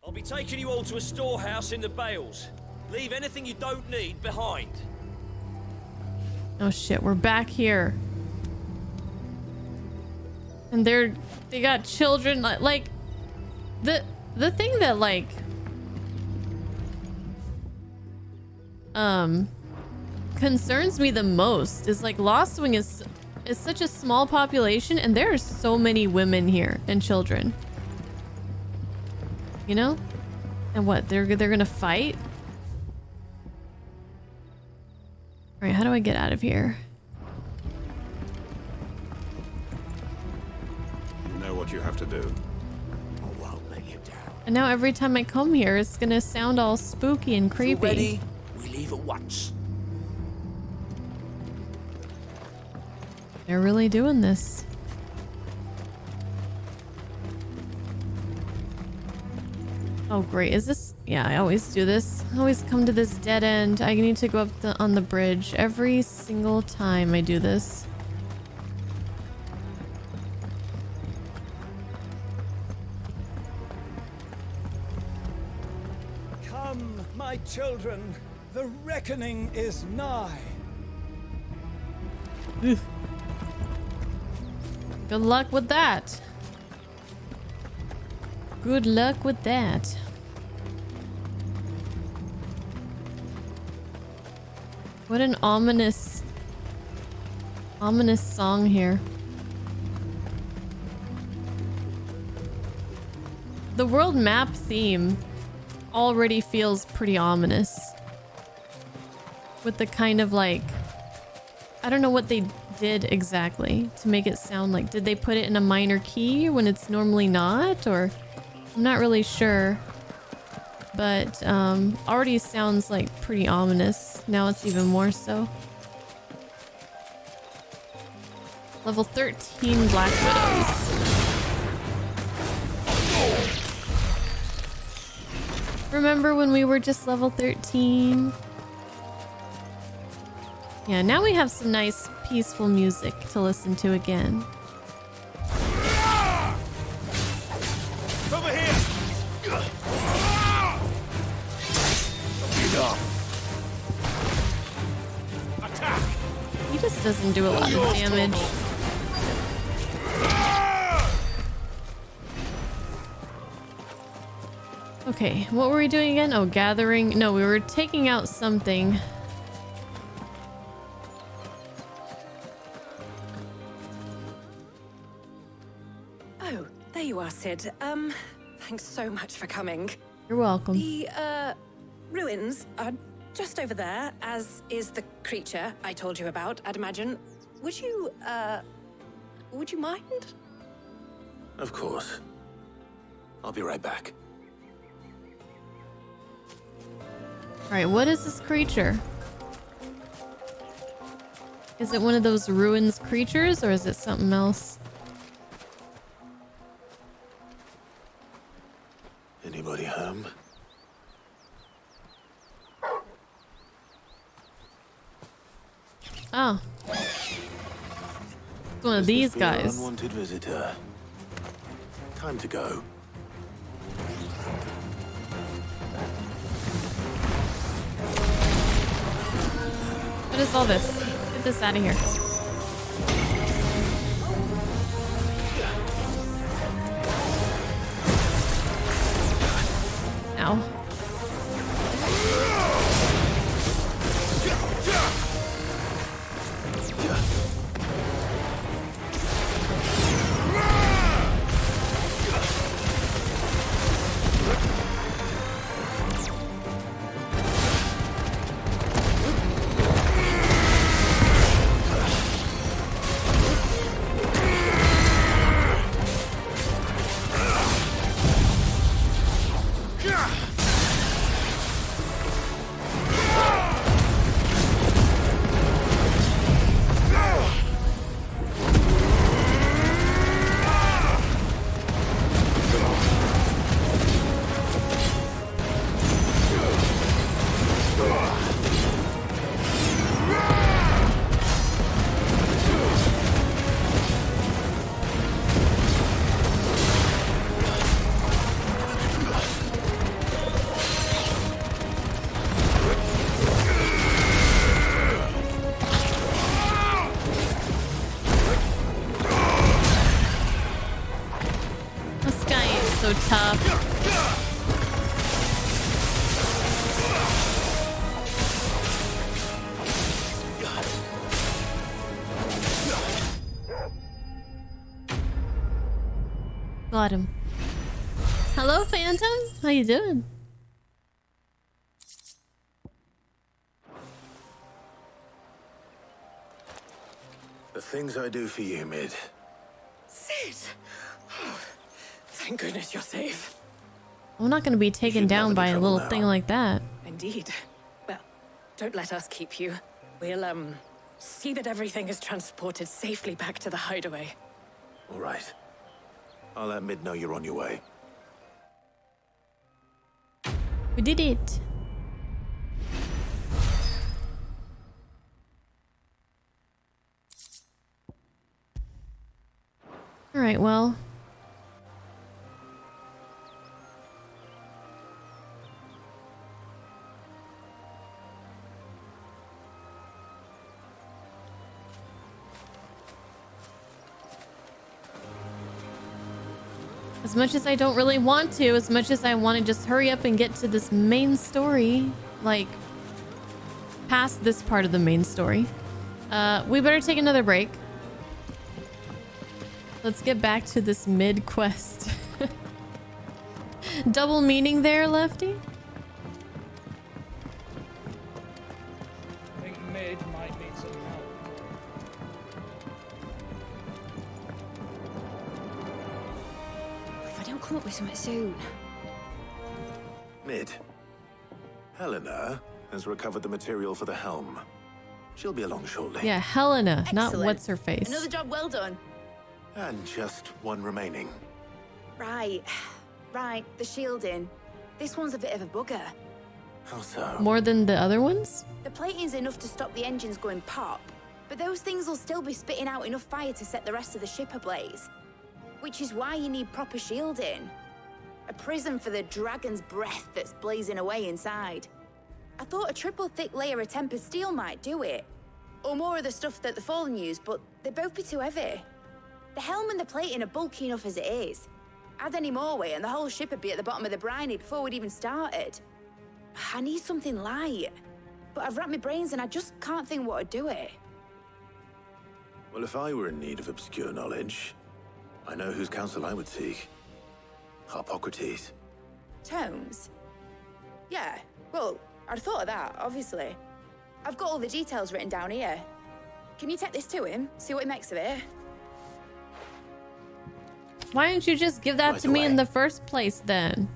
I'll be taking you all to a storehouse in the Bales. Leave anything you don't need behind. Oh shit, we're back here. And they got children, like the thing that, like, concerns me the most is like Lost Wing is such a small population and there are so many women here and children. You know? And what? They're gonna fight? All right, how do I get out of here? You know what you have to do. And now every time I come here, it's gonna sound all spooky and creepy. Ready? We leave at once. They're really doing this. Oh great, is this? Yeah, I always do this. I always come to this dead end. I need to go up on the bridge every single time I do this. Come, my children, the reckoning is nigh. Good luck with that. Good luck with that. What an ominous song here. The world map theme already feels pretty ominous. With the kind of like, I don't know what they did exactly to make it sound like, did they put it in a minor key when it's normally not, or I'm not really sure, but already sounds like pretty ominous. Now it's even more so. Level 13 Black Widows. Remember when we were just level 13? Yeah, now we have some nice peaceful music to listen to again. Over here. Attack. He just doesn't do a lot of damage. Okay, what were we doing again? Oh, gathering. No, we were taking out something. Oh, there you are, Sid. Thanks so much for coming. You're welcome. The, ruins are just over there, as is the creature I told you about, I'd imagine. Would you mind? Of course. I'll be right back. Alright, what is this creature? Is it one of those ruins creatures, or is it something else? Anybody home? Oh. It's one of these guys. Unwanted visitor. Time to go. What is all this? Get this out of here. Ow. So tough. Got him. Hello, Phantom. How you doing? The things I do for you, Mid. Sid! Oh, thank goodness you're safe. I'm not going to be taken down by a little thing like that. Indeed. Well, don't let us keep you. We'll, see that everything is transported safely back to the hideaway. All right. I'll let Mid know you're on your way. We did it. All right, well. As much as I don't really want to, as much as I want to just hurry up and get to this main story, like past this part of the main story, we better take another break. Let's get back to this mid quest. Double meaning there, Lefty? I think Mid might need some help. If I don't come up with something soon. Mid. Helena has recovered the material for the helm. She'll be along shortly. Yeah, Helena, not Excellent. what's her face. Another job well done. And just one remaining. Right. Right, the shielding. This one's a bit of a bugger. How so? More than the other ones? The plating's enough to stop the engines going pop, but those things will still be spitting out enough fire to set the rest of the ship ablaze. Which is why you need proper shielding. A prison for the dragon's breath that's blazing away inside. I thought a triple thick layer of tempered steel might do it. Or more of the stuff that the Fallen use, but they'd both be too heavy. The helm and the plating are bulky enough as it is. Add any more weight and the whole ship would be at the bottom of the briny before we'd even started. I need something light. But I've racked my brains and I just can't think what would do it. Well, if I were in need of obscure knowledge, I know whose counsel I would seek. Harpocrates. Tomes? Yeah, well, I'd thought of that, obviously. I've got all the details written down here. Can you take this to him, see what he makes of it? Why didn't you just give that to me in the first place then?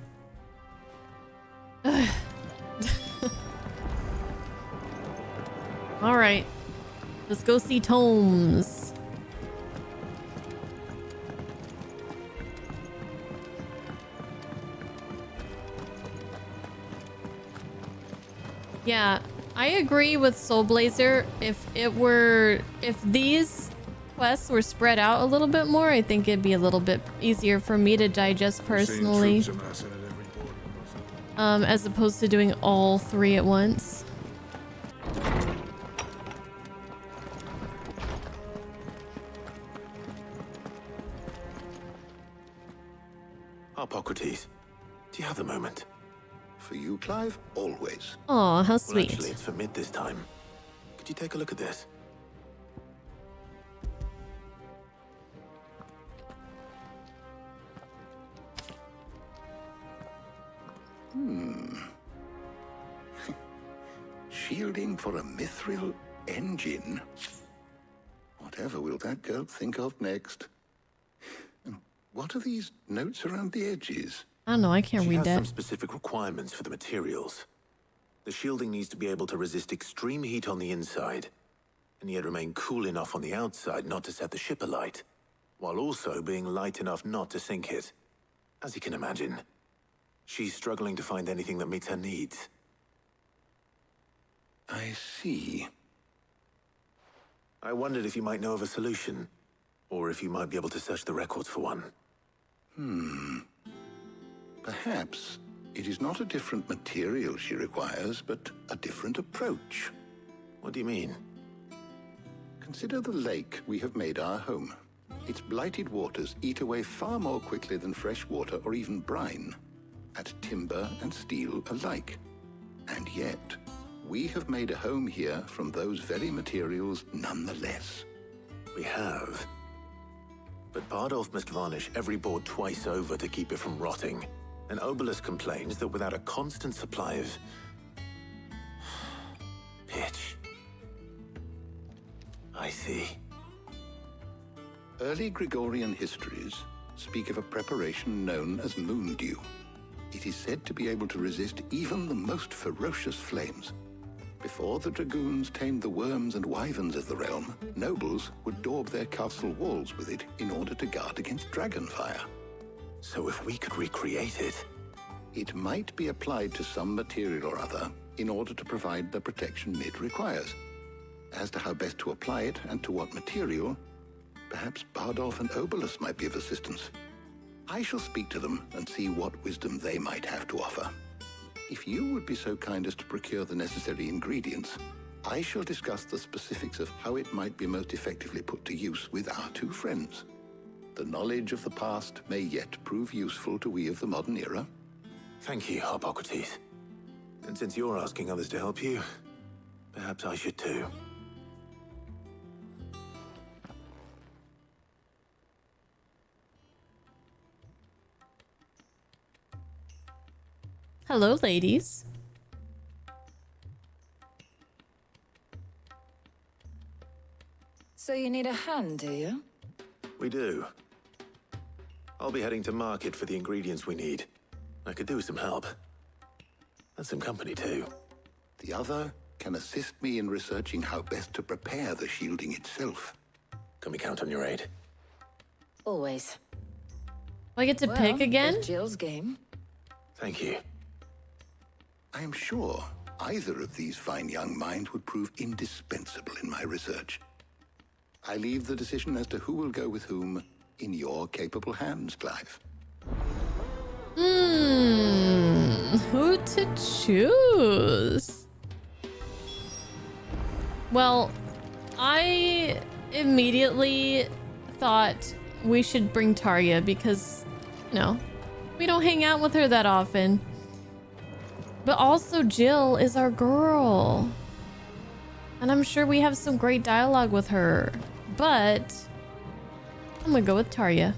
All right, let's go see Tomes. Yeah, I agree with Soulblazer. If these quests were spread out a little bit more, I think it'd be a little bit easier for me to digest personally. As opposed to doing all three at once. Harpocrates, do you have a moment? For you, Clive, always. Aw, how Well, sweet. actually, it's for Mid this time. Could you take a look at this? Shielding for a mithril engine? Whatever will that girl think of next? And what are these notes around the edges? I don't know, I can't She read has that. some specific requirements for the materials. The shielding needs to be able to resist extreme heat on the inside, and yet remain cool enough on the outside not to set the ship alight, while also being light enough not to sink it. As you can imagine, she's struggling to find anything that meets her needs. I see. I wondered if you might know of a solution, or if you might be able to search the records for one. Perhaps it is not a different material she requires, but a different approach. What do you mean? Consider the lake we have made our home. Its blighted waters eat away far more quickly than fresh water or even brine, at timber and steel alike. And yet, we have made a home here from those very materials nonetheless. We have. But Bardolph must varnish every board twice over to keep it from rotting. And Obelisk complains that without a constant supply of pitch. I see. Early Gregorian histories speak of a preparation known as moon dew. It is said to be able to resist even the most ferocious flames. Before the dragoons tamed the worms and wyverns of the realm, nobles would daub their castle walls with it in order to guard against dragon fire. So if we could recreate it... It might be applied to some material or other in order to provide the protection Mid requires. As to how best to apply it and to what material, perhaps Bardolph and Obelisk might be of assistance. I shall speak to them and see what wisdom they might have to offer. If you would be so kind as to procure the necessary ingredients, I shall discuss the specifics of how it might be most effectively put to use with our two friends. The knowledge of the past may yet prove useful to we of the modern era. Thank you, Hippocrates. And since you're asking others to help you, perhaps I should too. Hello, ladies. So you need a hand, do you? We do. I'll be heading to market for the ingredients we need. I could do with some help. And some company, too. The other can assist me in researching how best to prepare the shielding itself. Can we count on your aid? Always. I get to pick again? It's Jill's game. Thank you. I am sure either of these fine young minds would prove indispensable in my research. I leave the decision as to who will go with whom in your capable hands, Clive. Who to choose? Well, I immediately thought we should bring Tarja because, you know, we don't hang out with her that often. But also Jill is our girl. And I'm sure we have some great dialogue with her. But I'm gonna go with Tarja.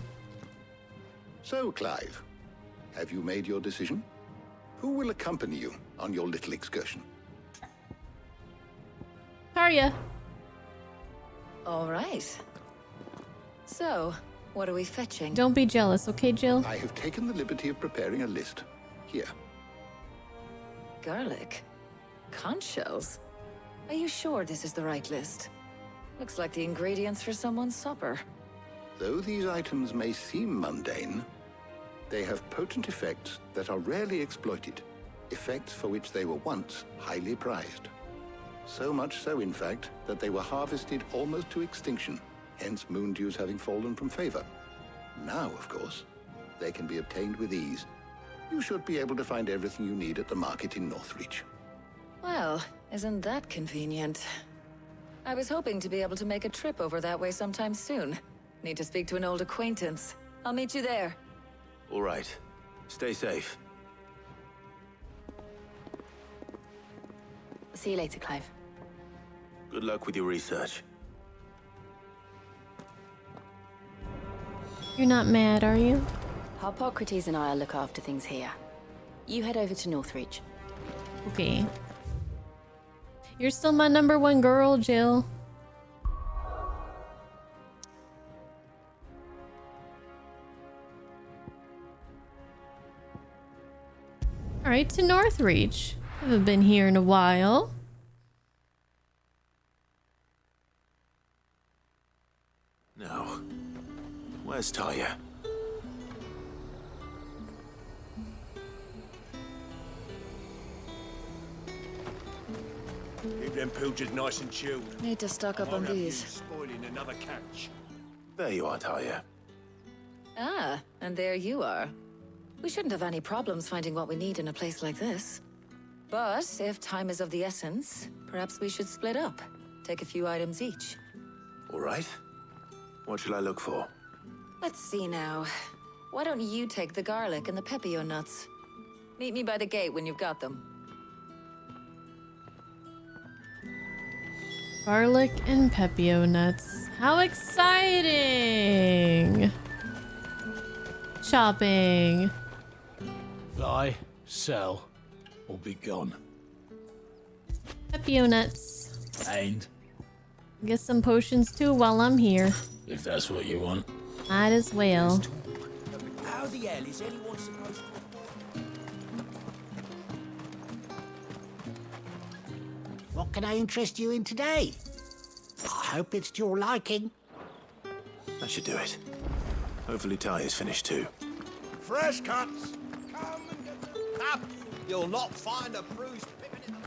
So, Clive, have you made your decision? Who will accompany you on your little excursion? Tarja. All right. So, what are we fetching? Don't be jealous, okay, Jill? I have taken the liberty of preparing a list. Here. Garlic? Conch shells? Are you sure this is the right list? Looks like the ingredients for someone's supper. Though these items may seem mundane, they have potent effects that are rarely exploited, effects for which they were once highly prized. So much so, in fact, that they were harvested almost to extinction, hence moon dews having fallen from favor. Now, of course, they can be obtained with ease. You should be able to find everything you need at the market in Northreach. Well, isn't that convenient? I was hoping to be able to make a trip over that way sometime soon. Need to speak to an old acquaintance. I'll meet you there. All right. Stay safe. See you later, Clive. Good luck with your research. You're not mad, are you? Hippocrates and I'll look after things here. You head over to Northreach. Okay. You're still my #1 girl, Jill. Alright, to Northreach. Haven't been here in a while. No. Where's Tarja? Keep them pilgers nice and chilled. Need to stock up on these. Spoiling another catch. There you are, Tarja. Ah, and there you are. We shouldn't have any problems finding what we need in a place like this. But if time is of the essence, perhaps we should split up. Take a few items each. All right. What shall I look for? Let's see now. Why don't you take the garlic and the pepio nuts? Meet me by the gate when you've got them. Garlic and pepio nuts. How exciting! Shopping. Buy, sell, or be gone. Pepio nuts. And Get some potions too while I'm here. if that's what you want. Might as well. How the hell is anyone supposed to... What can I interest you in today? I hope it's to your liking. That should do it. Hopefully Ty is finished too. Fresh cuts! Come and get them. Up! You'll not find a bruised pippin in them.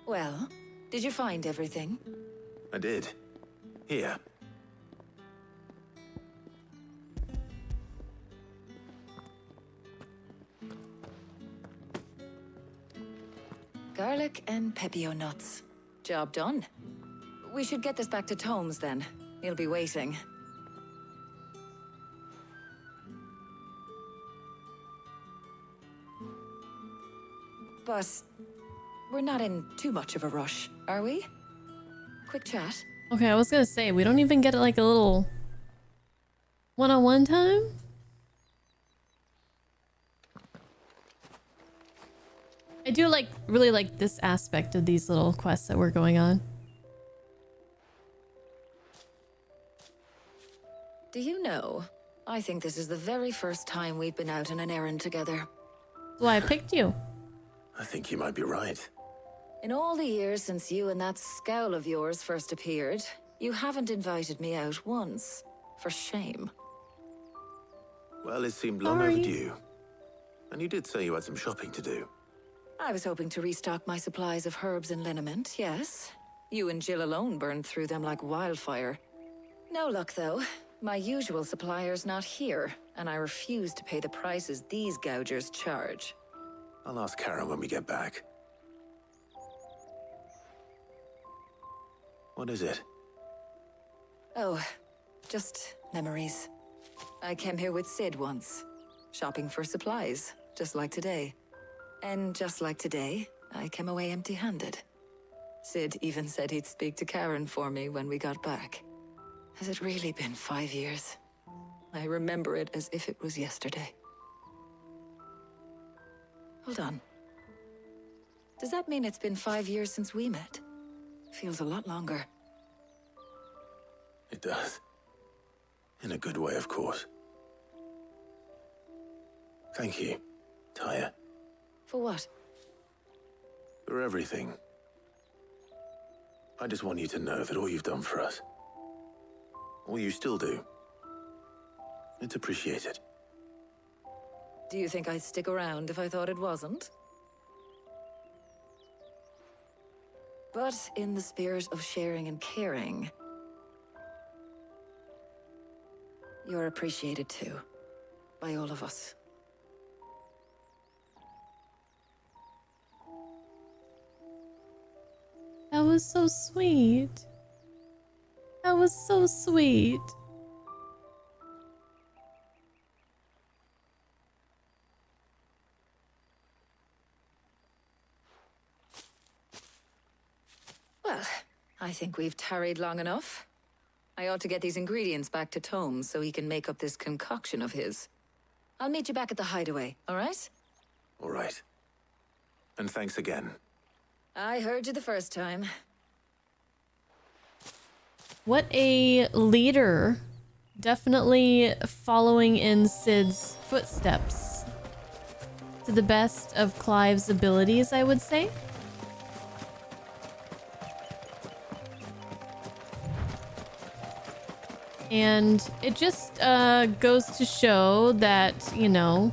Well, did you find everything? I did. Here. Garlic and pepio nuts. Job done. We should get this back to Tomes then. He'll be waiting. But we're not in too much of a rush, are we? Quick chat. Okay, I was gonna say, we don't even get like a little one-on-one time? I do really like this aspect of these little quests that we're going on. Do you know, I think this is the very first time we've been out on an errand together. That's why I picked you. I think you might be right. In all the years since you and that scowl of yours first appeared, you haven't invited me out once. For shame. Well, it seemed long overdue. And you did say you had some shopping to do. I was hoping to restock my supplies of herbs and liniment, yes. You and Jill alone burned through them like wildfire. No luck, though. My usual supplier's not here, and I refuse to pay the prices these gougers charge. I'll ask Karen when we get back. What is it? Oh, just memories. I came here with Sid once, shopping for supplies, just like today. And just like today, I came away empty-handed. Sid even said he'd speak to Karen for me when we got back. Has it really been 5 years? I remember it as if it was yesterday. Hold on. Does that mean it's been 5 years since we met? Feels a lot longer. It does. In a good way, of course. Thank you, Taya. For what? For everything. I just want you to know that all you've done for us, all you still do, it's appreciated. Do you think I'd stick around if I thought it wasn't? But in the spirit of sharing and caring, you're appreciated too, by all of us. That was so sweet. That was so sweet. Well, I think we've tarried long enough. I ought to get these ingredients back to Tomes so he can make up this concoction of his. I'll meet you back at the hideaway, all right? All right. And thanks again. I heard you the first time. What a leader. Definitely following in Sid's footsteps. To the best of Clive's abilities, I would say. And it just goes to show that, you know,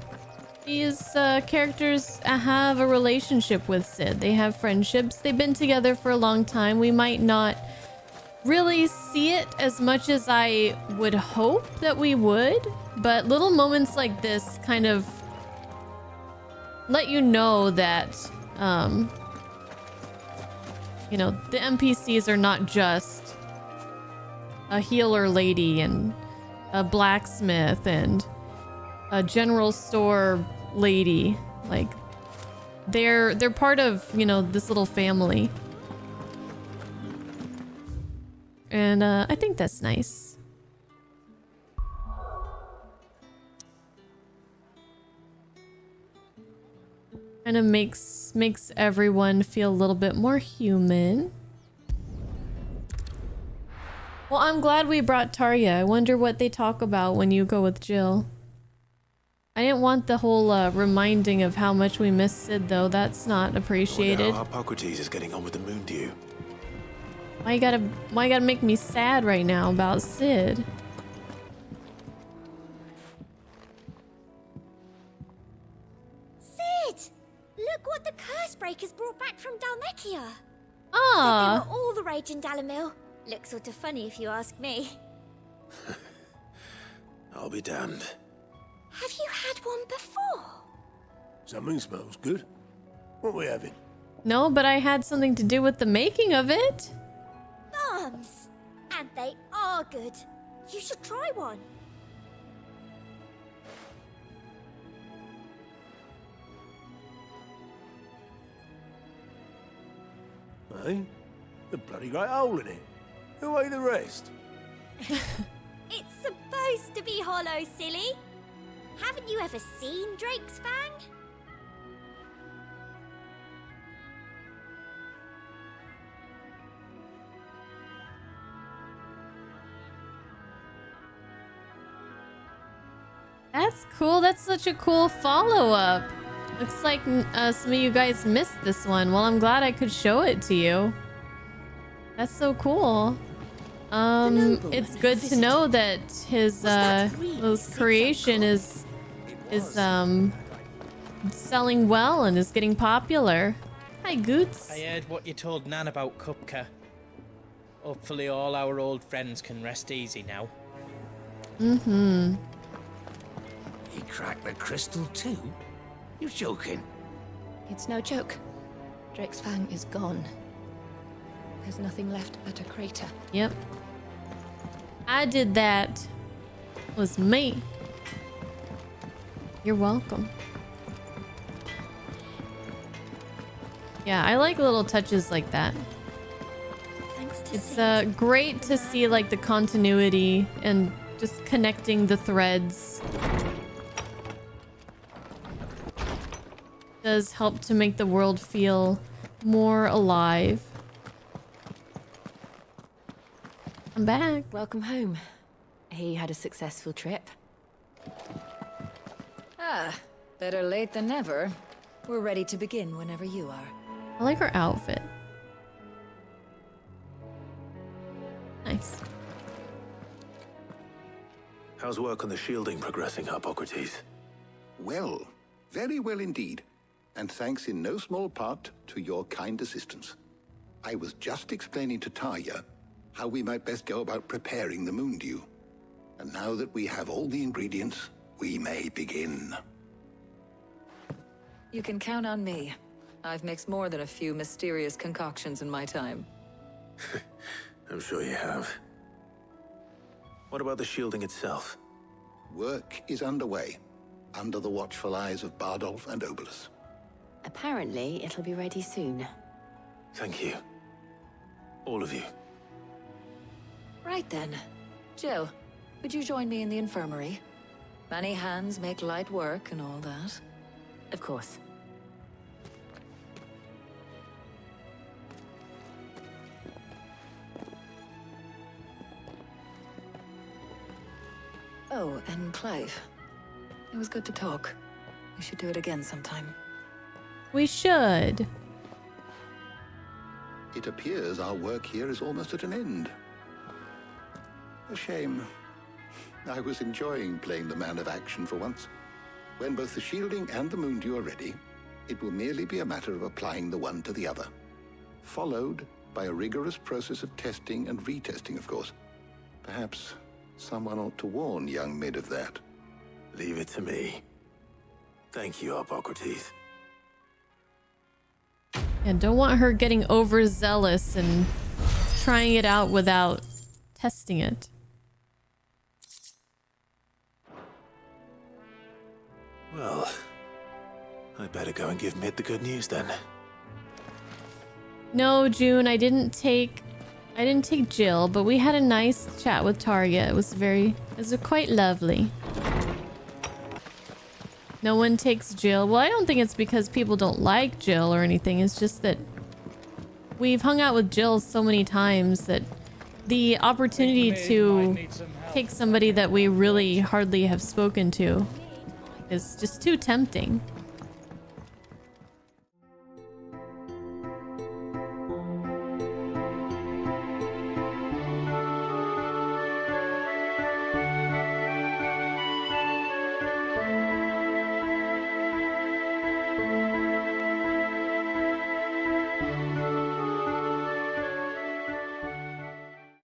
these characters have a relationship with Sid. They have friendships. They've been together for a long time. We might not really see it as much as I would hope that we would, but little moments like this kind of let you know that, you know, the NPCs are not just a healer lady and a blacksmith and a general store lady. Like they're part of, you know, this little family. And I think that's nice. Kind of makes everyone feel a little bit more human. Well, I'm glad we brought Tarja. I wonder what they talk about when you go with Jill. I didn't want the whole reminding of how much we miss Sid, though. That's not appreciated. How Hippocrates is getting on with the moon dew. Why you gotta make me sad right now about Sid? Sid! Look what the curse breakers brought back from Dalmekia. Ah. Said they were all the rage in Dalamil. Looks sort of funny if you ask me. I'll be damned. Have you had one before? Something smells good. What are we having? No, but I had something to do with the making of it. Bombs! And they are good. You should try one. Hey? The bloody great hole in it. Who ate the rest? It's supposed to be hollow, silly. Haven't you ever seen Drake's Fang? That's cool. That's such a cool follow-up. Looks like some of you guys missed this one. Well, I'm glad I could show it to you. That's so cool. It's good to know that his creation is selling well and is getting popular. Hi, Goots. I heard what you told Nan about Kupka. Hopefully all our old friends can rest easy now. Mm-hmm. He cracked the crystal too? You're joking. It's no joke. Drake's Fang is gone. There's nothing left but a crater. Yep. I did that. It was me. You're welcome. Yeah, I like little touches like that. It's great to see like the continuity and just connecting the threads. Does help to make the world feel more alive. I'm back. Welcome home. You had a successful trip. Ah, better late than never. We're ready to begin whenever you are. I like her outfit. Nice. How's work on the shielding progressing, Hippocrates? Well, very well indeed. And thanks in no small part to your kind assistance. I was just explaining to Tarja how we might best go about preparing the moon dew. And now that we have all the ingredients, we may begin. You can count on me. I've mixed more than a few mysterious concoctions in my time. I'm sure you have. What about the shielding itself? Work is underway, under the watchful eyes of Bardolph and Obolus. Apparently, it'll be ready soon. Thank you. All of you. Right then. Jill, would you join me in the infirmary? Many hands make light work and all that. Of course. Oh, and Clive. It was good to talk. We should do it again sometime. We should. It appears our work here is almost at an end. A shame. I was enjoying playing the man of action for once. When both the shielding and the moon dew are ready, it will merely be a matter of applying the one to the other. Followed by a rigorous process of testing and retesting, of course. Perhaps someone ought to warn young Mid of that. Leave it to me. Thank you, Hippocrates. And don't want her getting overzealous and trying it out without testing it. Well, I better go and give Mid the good news then. No, June, I didn't take I didn't take Jill, but we had a nice chat with Tarja. It was quite lovely. No one takes Jill. Well, I don't think it's because people don't like Jill or anything. It's just that we've hung out with Jill so many times that the opportunity to take somebody that we really hardly have spoken to is just too tempting.